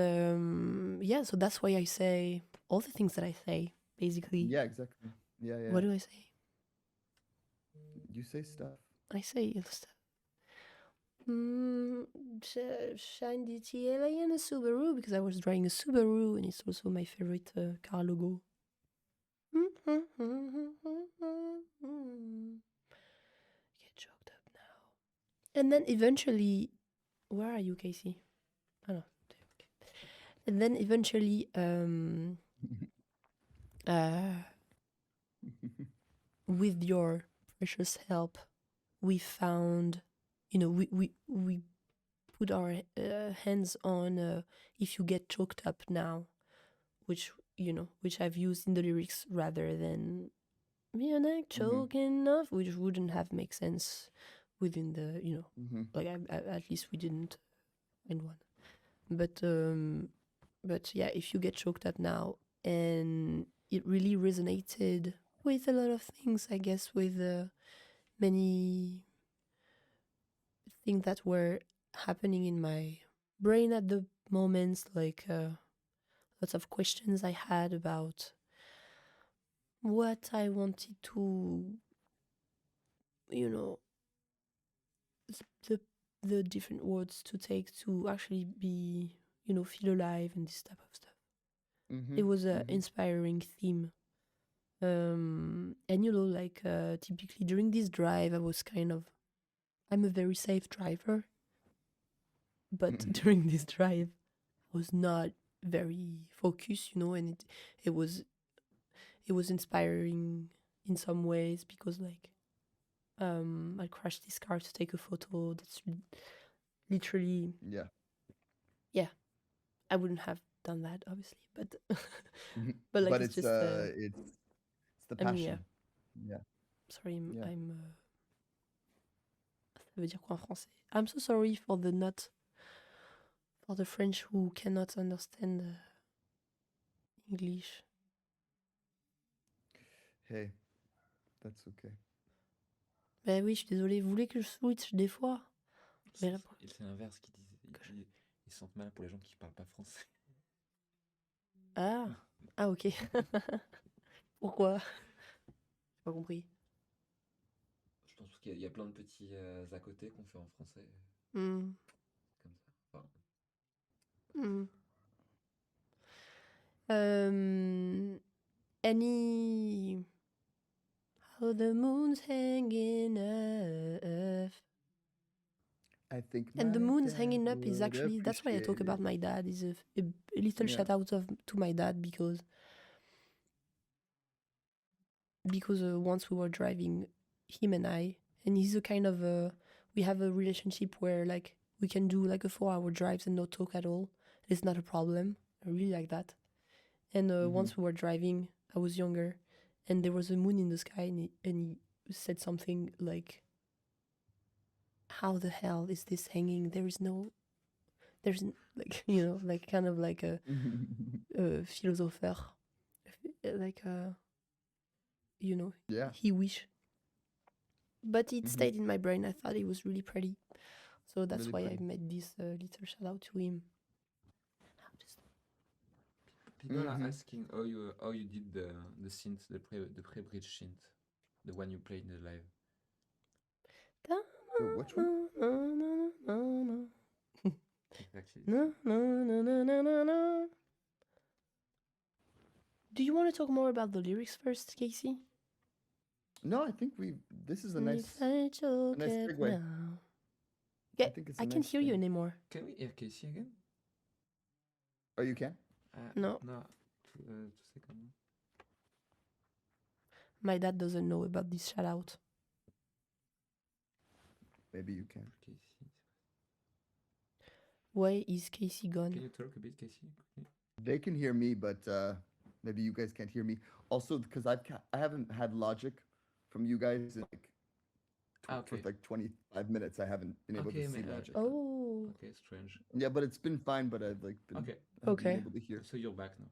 so that's why I say all the things that I say, basically. Yeah, exactly. Yeah. What do I say? You say stuff. I say stuff. Shine DTLA and a Subaru, because I was driving a Subaru, and it's also my favorite car logo. Get choked up now. And then eventually, where are you, Casey? Oh no. Okay. And then eventually, with your precious help, we found, we put our hands on If You Get Choked Up Now, which I've used in the lyrics rather than choking off, which wouldn't have make sense within the, like at least we didn't find one. But yeah, If You Get Choked Up Now, and it really resonated with a lot of things, I guess, with many things that were happening in my brain at the moment, like lots of questions I had about what I wanted to, the different words to take to actually be, feel alive, and this type of stuff. It was an inspiring theme. And like typically during this drive, I'm a very safe driver, but during this drive I was not very focused, and it was inspiring in some ways, because like I crashed this car to take a photo that's literally I wouldn't have done that, obviously, but but like it's just it's the passion. Sorry, I'm ça veut dire quoi en français? I'm so sorry for the French who cannot understand English. Hey, that's okay. Ben oui, je suis désolée. Vous voulez que je switch des fois? C'est l'inverse qu'ils disent. Ils se sentent mal pour les gens qui parlent pas français. Ah, ok. Pourquoi? J'ai pas compris. Je pense qu'il y a plein de petits à côté qu'on fait en français. Comme ça. Enfin. Any... How the moon's hanging off. I think And the my moon's dad hanging up is would actually, that's why I talk appreciate about it. my dad, is a little Yeah. shout out to my dad, because once we were driving, him and I, and he's a kind of we have a relationship where like we can do like a 4-hour drives and not talk at all. It's not a problem. I really like that. And once we were driving, I was younger, and there was a moon in the sky, and he said something like, "How the hell is this hanging? Like, you know, like kind of like a philosopher, like you know, Yeah. he wish." But it stayed in my brain. I thought it was really pretty, so that's Really why pretty. I made this little shout out to him. People are asking how you did the synth, the pre-bridge synth, the one you played in the live. Which one? Exactly. Do you want to talk more about the lyrics first, Casey? No, I think this is a nice segue. now. Yeah, I think it's a I can't nice hear you thing. anymore. Can we hear Casey again? Oh, you can? No. No. 2 seconds. My dad doesn't know about this shout out. Maybe you can. Casey. Why is Casey gone? Can you talk a bit, Casey? They can hear me, but maybe you guys can't hear me. Also, because I haven't had Logic from you guys in like for like 25 minutes. I haven't been able to see Logic. Oh. Okay, strange. Yeah, but it's been fine. But I've like been Okay. able to hear. So you're back now.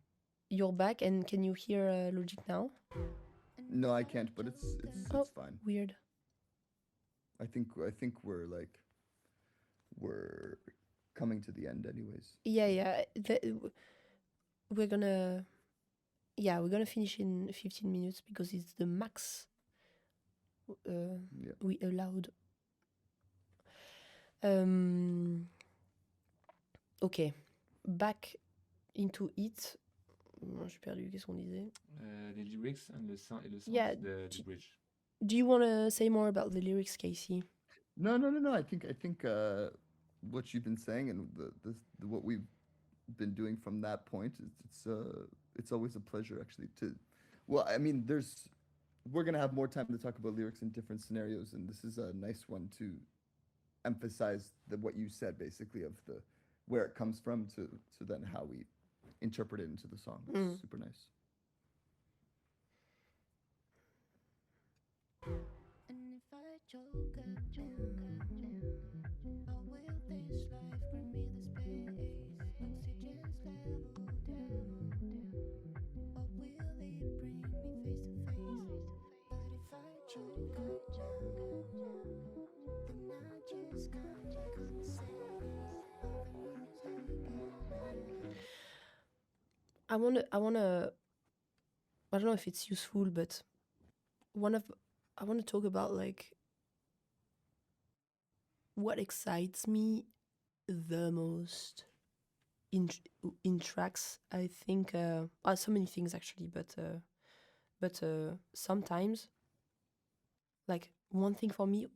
You're back, and can you hear Logic now? No, I can't. But it's fine. Weird. I think we're coming to the end, anyways. Yeah. We're gonna finish in 15 minutes because it's the max we allowed. Okay, back into it. J'ai perdu, qu'est-ce qu'on disait? Les lyrics and the sound, Yeah, the bridge. Do you want to say more about the lyrics, Casey? No. I think what you've been saying and what we've been doing from that point, it's always a pleasure actually to. Well, I mean, we're gonna have more time to talk about lyrics in different scenarios, and this is a nice one to emphasize what you said basically of where it comes from to then how we interpret it into the song. It's super nice. And if I choke again, how will this life bring me the space? Oxygen's level down. Or will it bring me face to face? But if I choke again, then I just can't compensate. I don't know if it's useful, but I want to talk about like what excites me the most in tracks. I think so many things actually, but sometimes like one thing for me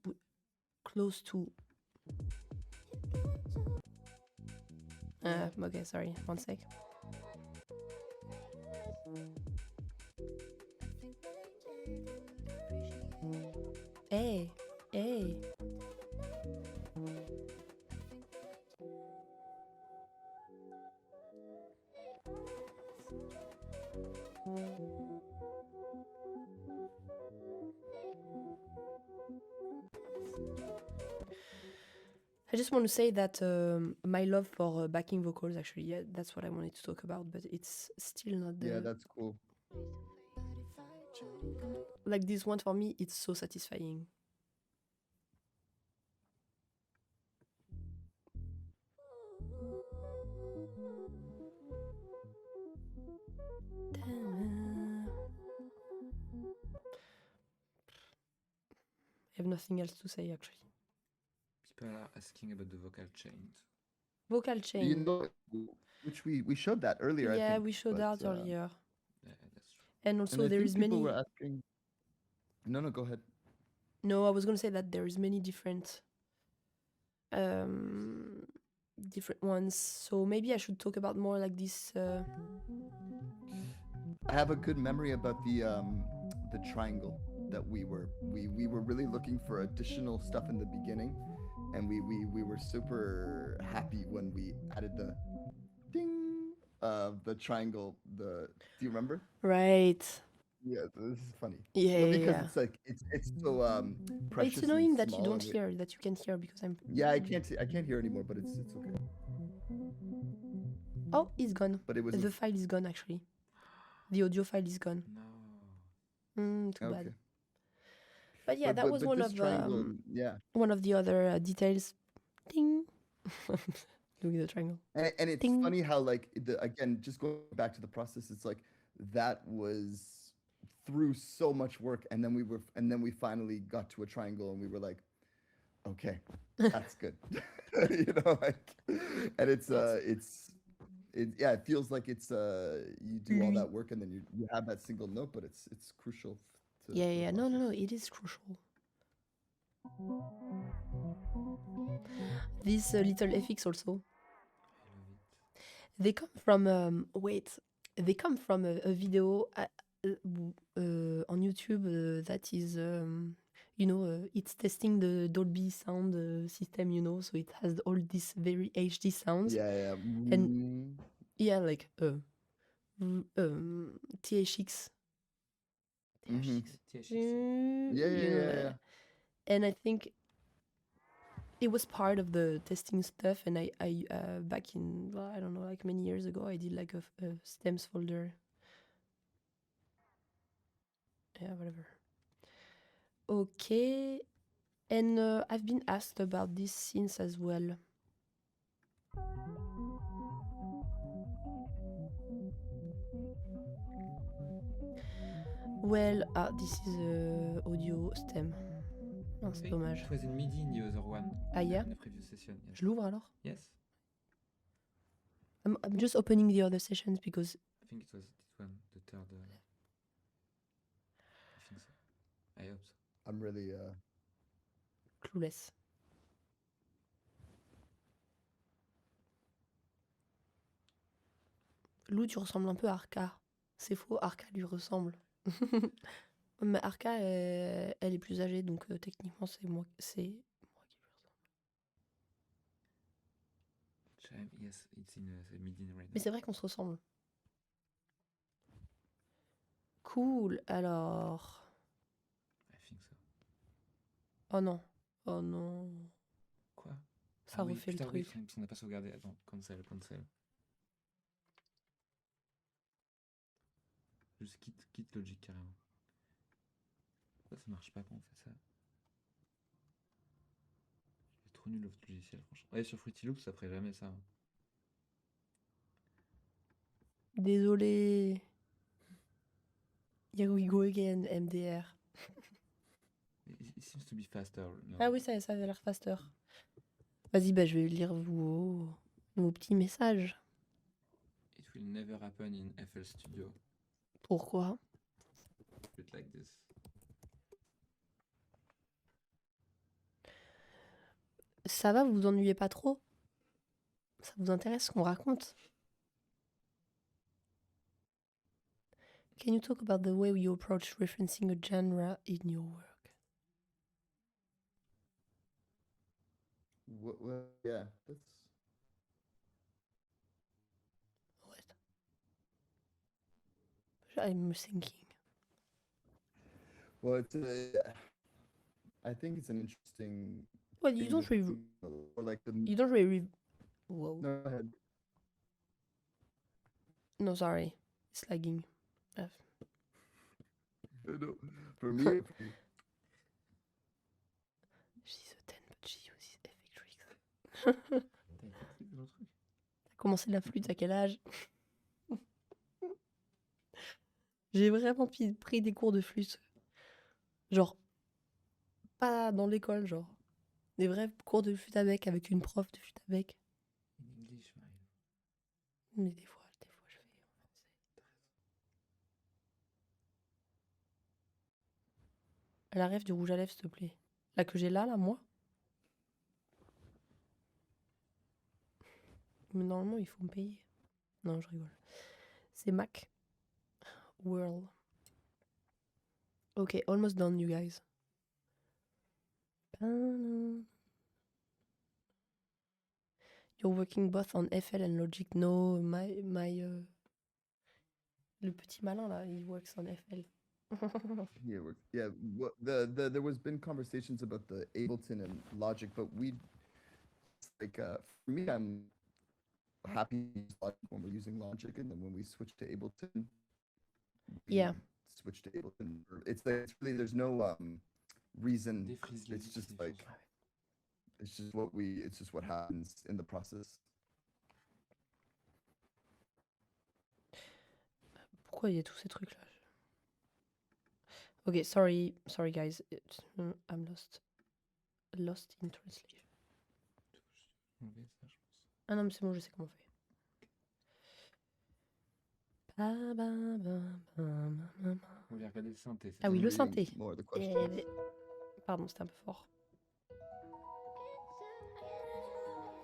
close to okay, sorry, one sec. Hey. I just want to say that my love for backing vocals, actually, yeah, that's what I wanted to talk about, but it's still not the... Yeah, that's cool. Like this one for me, it's so satisfying. I have nothing else to say, actually. People are asking about the vocal chains. Vocal chain. You know, which we showed that earlier. Yeah, I think, we showed that earlier. Yeah, that's true. And also, and there is many. People were asking. No, go ahead. No, I was going to say that there is many different different ones. So maybe I should talk about more like this. I have a good memory about the triangle that we were really looking for additional stuff in the beginning, and we were super happy when we added the ding the triangle. Do you remember? Right. Yeah, this is funny. Yeah, Well, yeah, because yeah. it's like it's so precious. It's annoying and that you small, don't and hear, that you can't hear because I'm. yeah, I can't hear anymore, but it's okay. Oh, it's gone. But it was The file is gone actually. The audio file is gone. No. Too okay. bad. But yeah, that but, was but one this of triangle, yeah. one of the other details. Ding. Look at the triangle. And it's Ding. funny how like again, just going back to the process, it's like that was through so much work, and then we finally got to a triangle, and we were like, okay, that's good. You know, like, and it feels like it's you do all that work, and then you have that single note, but it's crucial to Yeah, the yeah. No, process. it is crucial. These little FX also. I love it. They come from they come from a video on YouTube that is it's testing the Dolby sound system, so it has all these very HD sounds. Yeah. And yeah, like THX. Mhm. Yeah. And I think it was part of the testing stuff, and I back in, well, I don't know, like many years ago, I did like a stems folder. Yeah, whatever. Okay, and I've been asked about these synths as well. Well, this is audio stem. Oh, c'est dommage. It was in MIDI in the other one. Ah, yeah? In the previous session. Yes. Je l'ouvre alors? Yes. I'm just opening the other sessions because I think it was this one, the third. I think so. I hope so. I'm really clueless. Lou, tu ressembles un peu à Arca. C'est faux, Arca lui ressemble. Mais Arca, elle est plus âgée, donc techniquement, c'est moi qui lui ressemble. Yes, it's in the MIDI right now. Mais c'est vrai qu'on se ressemble. Cool, alors... I think so. Oh non. Oh non. Quoi? Ça oui, refait putain, le oui, truc. on n'a pas sauvegardé. Attends, cancel. Juste quitte Logic carrément. Ça marche pas quand on fait ça. C'est trop nul votre logiciel, franchement. Ouais, sur Fruity Loops, ça ferait jamais ça. Désolé. Here we go again, MDR. It seems to be faster. No. Ah oui, ça avait l'air faster. Vas-y, je vais lire vos petits messages. It will never happen in FL Studio. Pourquoi? Put it like this. Ça va, vous vous ennuyez pas trop? Ça vous intéresse ce qu'on raconte? Can you talk about the way you approach referencing a genre in your work? well, yeah, that's What? I'm thinking. well, it's I think it's an interesting Well, you thing don't to really... think, or like the You don't really... Whoa. no, go ahead. No, sorry. It's lagging. No, for me, She's a 10, but she uses effect tricks. T'as commencé la flûte à quel âge? J'ai vraiment pris des cours de flûte. Genre, pas dans l'école, genre. Des vrais cours de flûte avec une prof de flûte avec. In English, Mario. Mais des fois, je fais en français. La rêve du rouge à lèvres, s'il te plaît. La que j'ai là, moi? Mais normalement, il faut me payer. Non, je rigole. C'est Mac. World. Ok, almost done, you guys. You're working both on FL and Logic. No, le petit malin là, he works on FL. Yeah. What there was been conversations about the Ableton and Logic, but like for me, I'm happy to use Logic when we're using Logic, and then when we switch to Ableton, Yeah. switch to Ableton. It's really there's no reason. Défrise It's les just choses. like it's just what happens in the process. Pourquoi il y a tous ces trucs là? Ok, sorry guys, I'm lost in translation. Enlever ça, je pense. Ah non, mais c'est bon, je sais comment on fait. On vient regarder le synthé. Ah oui, le Reading synthé. more of the questions. Pardon, c'était un peu fort.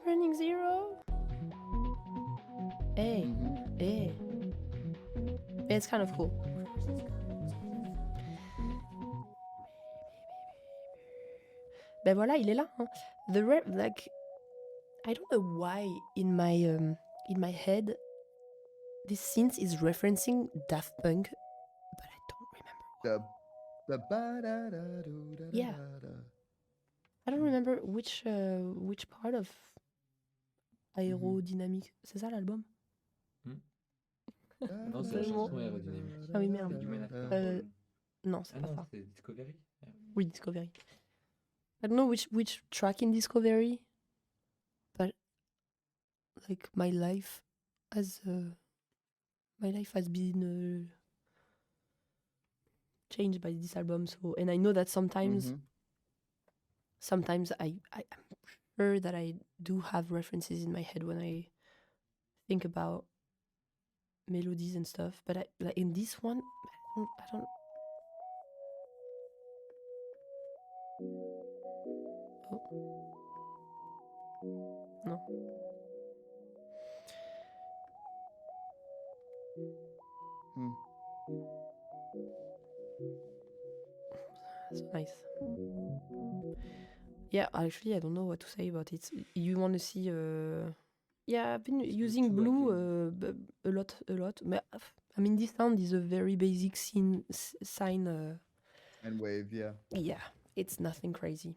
Running Zero. Hey, Mhm. hey. It's kind of cool. Ben voilà, il est là. Hein. Like, I don't know why in my head this synth is referencing Daft Punk, but I don't remember. The ba-da-da-do-da-da-da. Yeah. I don't remember which part of aérodynamique. C'est ça l'album? Non, c'est la Vraiment. chanson aérodynamique. Ah oui, merde. Human After All. Non, c'est Ah pas non, ça. c'est Discovery. Oui, Discovery. I don't know which track in Discovery, but like my life has been changed by this album. So, and I know that sometimes I'm sure that I do have references in my head when I think about melodies and stuff. But like in this one, I don't. Oh. No. That's nice. Yeah, actually, I don't know what to say about it. You want to see? Yeah, I've been using Blue a lot. But, I mean, this sound is a very basic sine. And wave, yeah. Yeah, it's nothing crazy.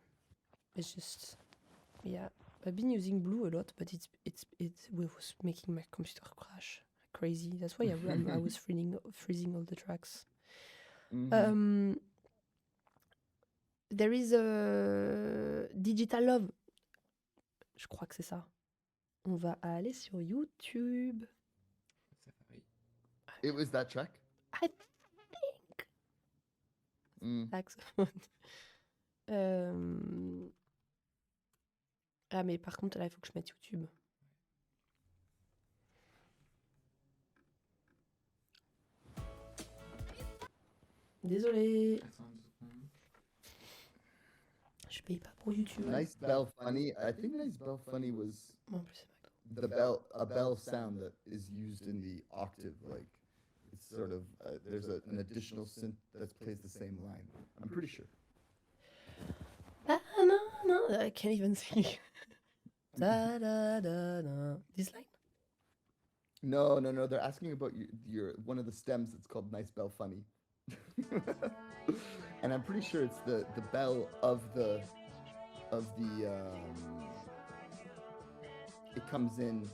It's just, yeah. I've been using Blue a lot, but it was making my computer crash crazy. That's why I was freezing all the tracks. There is a Digital Love. Je crois que c'est ça. On va aller sur YouTube. It was that track? I think. Saxophone. Ah, mais par contre, là, il faut que je mette YouTube. Désolée. Je paye pas pour YouTube. Nice Bell Funny. I think Nice Bell Funny was En plus, c'est a bell sound that is used in the octave. Like it's sort of there's an additional synth that plays the same line. I'm pretty sure. No, I can't even sing. Da, da, da, da. This line? No. They're asking about your one of the stems that's called Nice Bell Funny. And I'm pretty sure it's the bell of the it comes in.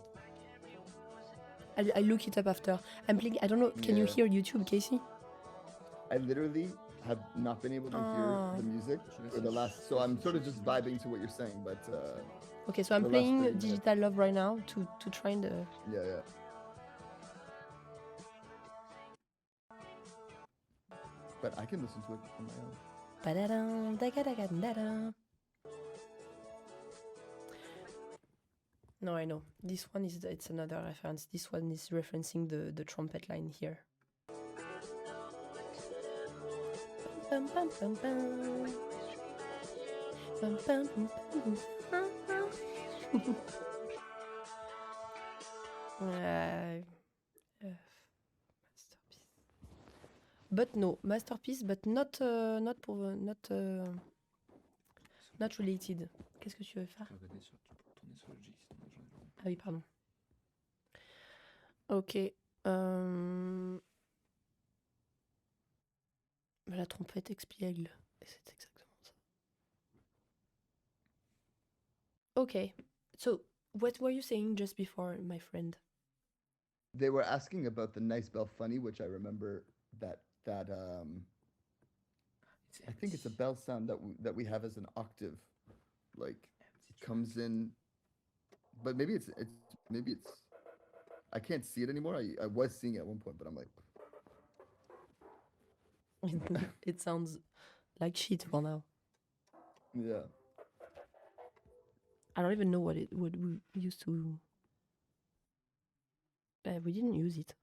I look it up after. I'm playing. I don't know. Can you Yeah. hear YouTube, Casey? I literally have not been able to hear the music for the last, so I'm sort of just vibing to what you're saying, but Okay, so I'm the last playing 30 minutes. Digital Love right now to try and. yeah. But I can listen to it on my own. Ba-da-dum, da-ga-da-ga-da-da. No, I know. This one it's another reference. This one is referencing the trumpet line here. Bum, bum, bum, bum. Bum, bum, bum, bum, bum. Masterpiece. But no, masterpiece, but not not related. Qu'est-ce que tu veux faire? Regarder pour tourner sur le J, sinon j'en ai vraiment. Ah oui, pardon. Ok. La trompette expiègle. C'est exactement ça. Okay. So, what were you saying just before, my friend? They were asking about the nice bell funny, which I remember that I think it's a bell sound that we have as an octave, like comes in, but maybe it's I can't see it anymore. I was seeing it at one point, but I'm like, It sounds like shit for now. yeah. I don't even know what we used to. We didn't use it.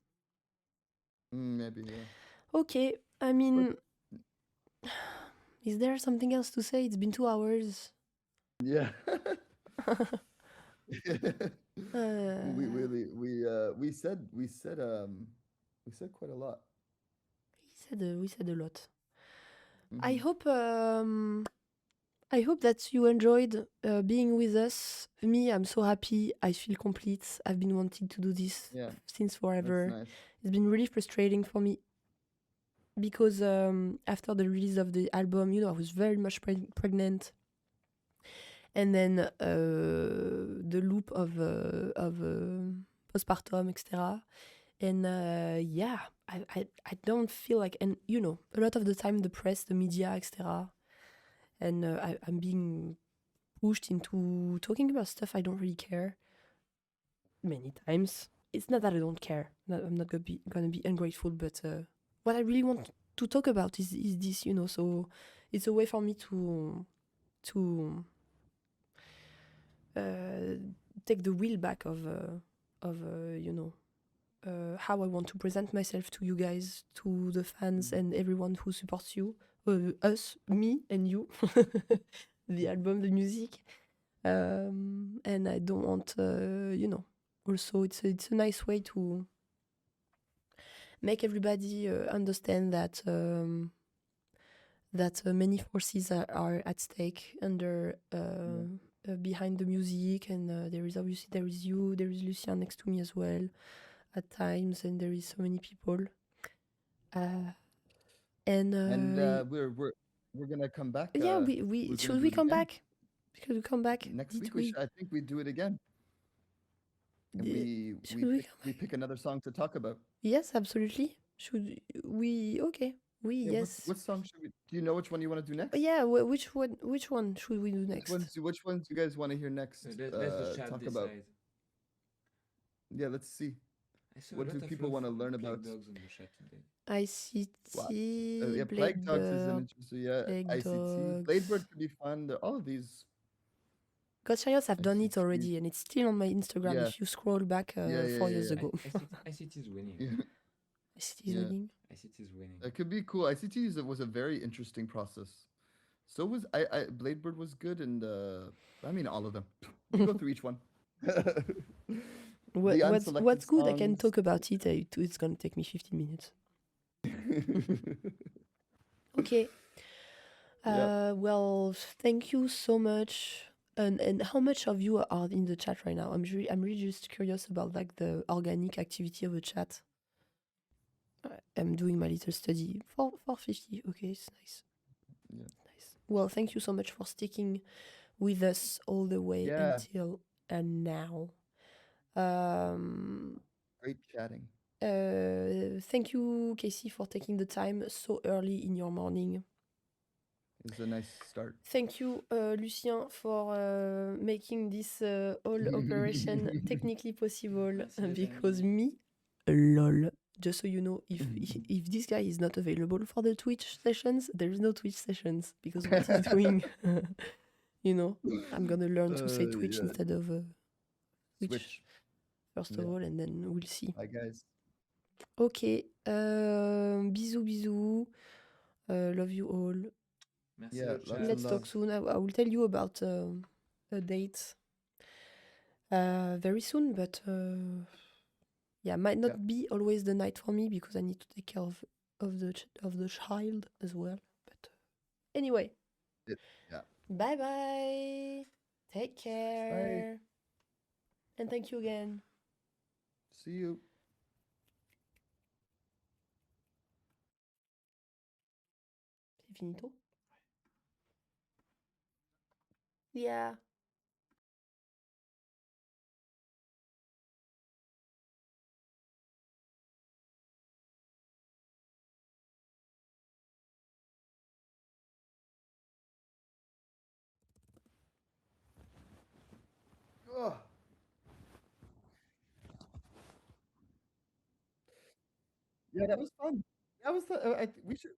Maybe, yeah. Okay, I mean, is there something else to say? It's been 2 hours. Yeah. Uh, we said quite a lot. we said a lot. Mhm. I hope that you enjoyed being with us. Me, I'm so happy. I feel complete. I've been wanting to do this Yeah, since that's forever. nice. It's been really frustrating for me because after the release of the album, I was very much pregnant, and then the loop of postpartum, etc. And yeah, I don't feel like, and a lot of the time the press, the media, etc. And I'm being pushed into talking about stuff I don't really care many times. It's not that I don't care. I'm not gonna be ungrateful, but what I really want to talk about is this, So it's a way for me to take the wheel back of how I want to present myself to you guys, to the fans, and everyone who supports you, us, me, and you, the album, the music. And I don't want, also it's a nice way to make everybody understand that many forces are at stake under behind the music, and there is you, there is Lucien next to me as well at times, and there is so many people. And we're gonna come back. yeah, we're should gonna we do it come again. back? Should we come back Next Did week? I think we do it again. And should we come we back? pick another song to talk about. Yes, absolutely. Should we? Okay, Yeah, yes. what song should we? Do you know which one you want to do next? Yeah, which one should we do next? Which ones do you guys want to hear next? Let the chat talk decide. about. Yeah, let's see. I saw What a lot do of people love want to from learn Plague about? Dogs on the chat today. ICT, Yeah, Plague Dogs is an interesting. Yeah, Plague ICT, Dogs. Bladebird could be fun. All of these. God Chariots, I've done it ICT. already, and it's still on my Instagram. Yeah. If you scroll back 4 years ago, ICT is winning. Yeah. ICT is winning. ICT is winning. It could be cool. ICT was a very interesting process. So was I Bladebird was good, and I mean all of them. We go through each one. What's good? I can songs. talk about it. It's gonna take me 15 minutes. Okay. Well, thank you so much. And how much of you are in the chat right now? I'm really just curious about like the organic activity of the chat. I'm doing my little study. 450. Okay, it's nice. Yeah. Nice. Well, thank you so much for sticking with us all the way until now. Great chatting. Thank you, Casey, for taking the time so early in your morning. It's a nice start. Thank you, Lucien, for making this whole operation technically possible. Because me, lol. Just so you know, if this guy is not available for the Twitch sessions, there is no Twitch sessions, because what he's doing, I'm gonna learn to say Twitch instead of Twitch. First of all, and then we'll see. Bye, guys. Okay. Bisous. Love you all. Merci Let's talk soon. I will tell you about a date very soon, but Yeah, might not be always the night for me because I need to take care of the child as well. But anyway, Yeah. bye bye. Take care. And thank you again. See you. C'est finito? Yeah. Ugh. Yeah, that was fun. That was we should